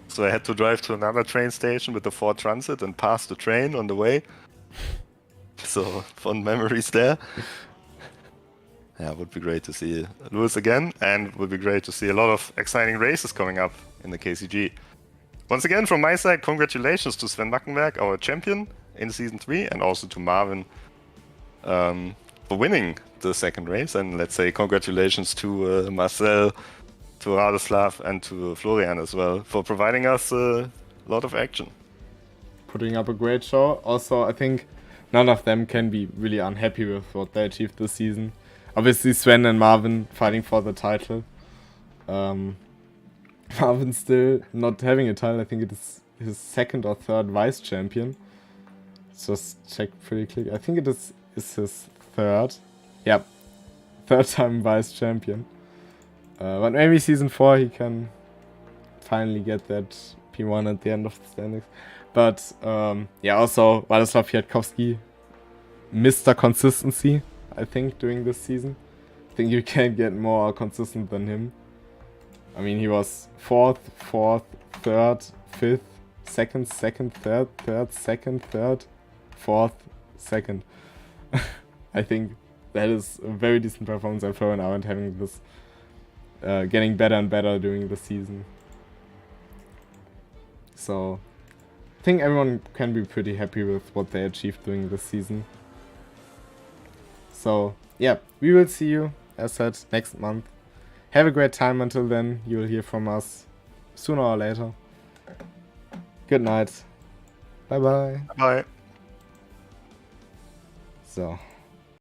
So I had to drive to another train station with the Ford Transit and pass the train on the way. So fun memories there. Yeah, it would be great to see Lewis again, and it would be great to see a lot of exciting races coming up in the KCG. Once again, from my side, congratulations to Sven Mackenberg, our champion in Season 3, and also to Marvin for winning the second race. And let's say congratulations to Marcel, to Radoslav, and to Florian as well for providing us a lot of action. Putting up a great show. Also, I think none of them can be really unhappy with what they achieved this season. Obviously, Sven and Marvin fighting for the title. Marvin still not having a title. I think it is his second or third Weiß champion. Just check pretty quick. I think it is his third. Yep. Third time Weiß champion. But maybe Season 4 he can finally get that P1 at the end of the standings. But yeah, also Radoslav Kwiatkowski, Mr. Consistency, I think, during this season. I think you can't get more consistent than him. I mean, he was 4th, 3rd, 5th, 2nd, 3rd, 2nd, 3rd, 4th, 2nd. I think that is a very decent performance I'm throwing out, and having this getting better and better during the season. So I think everyone can be pretty happy with what they achieved during this season. So yeah, we will see you, as said, next month. Have a great time until then. You'll hear from us sooner or later. Good night. Bye bye. Bye. So.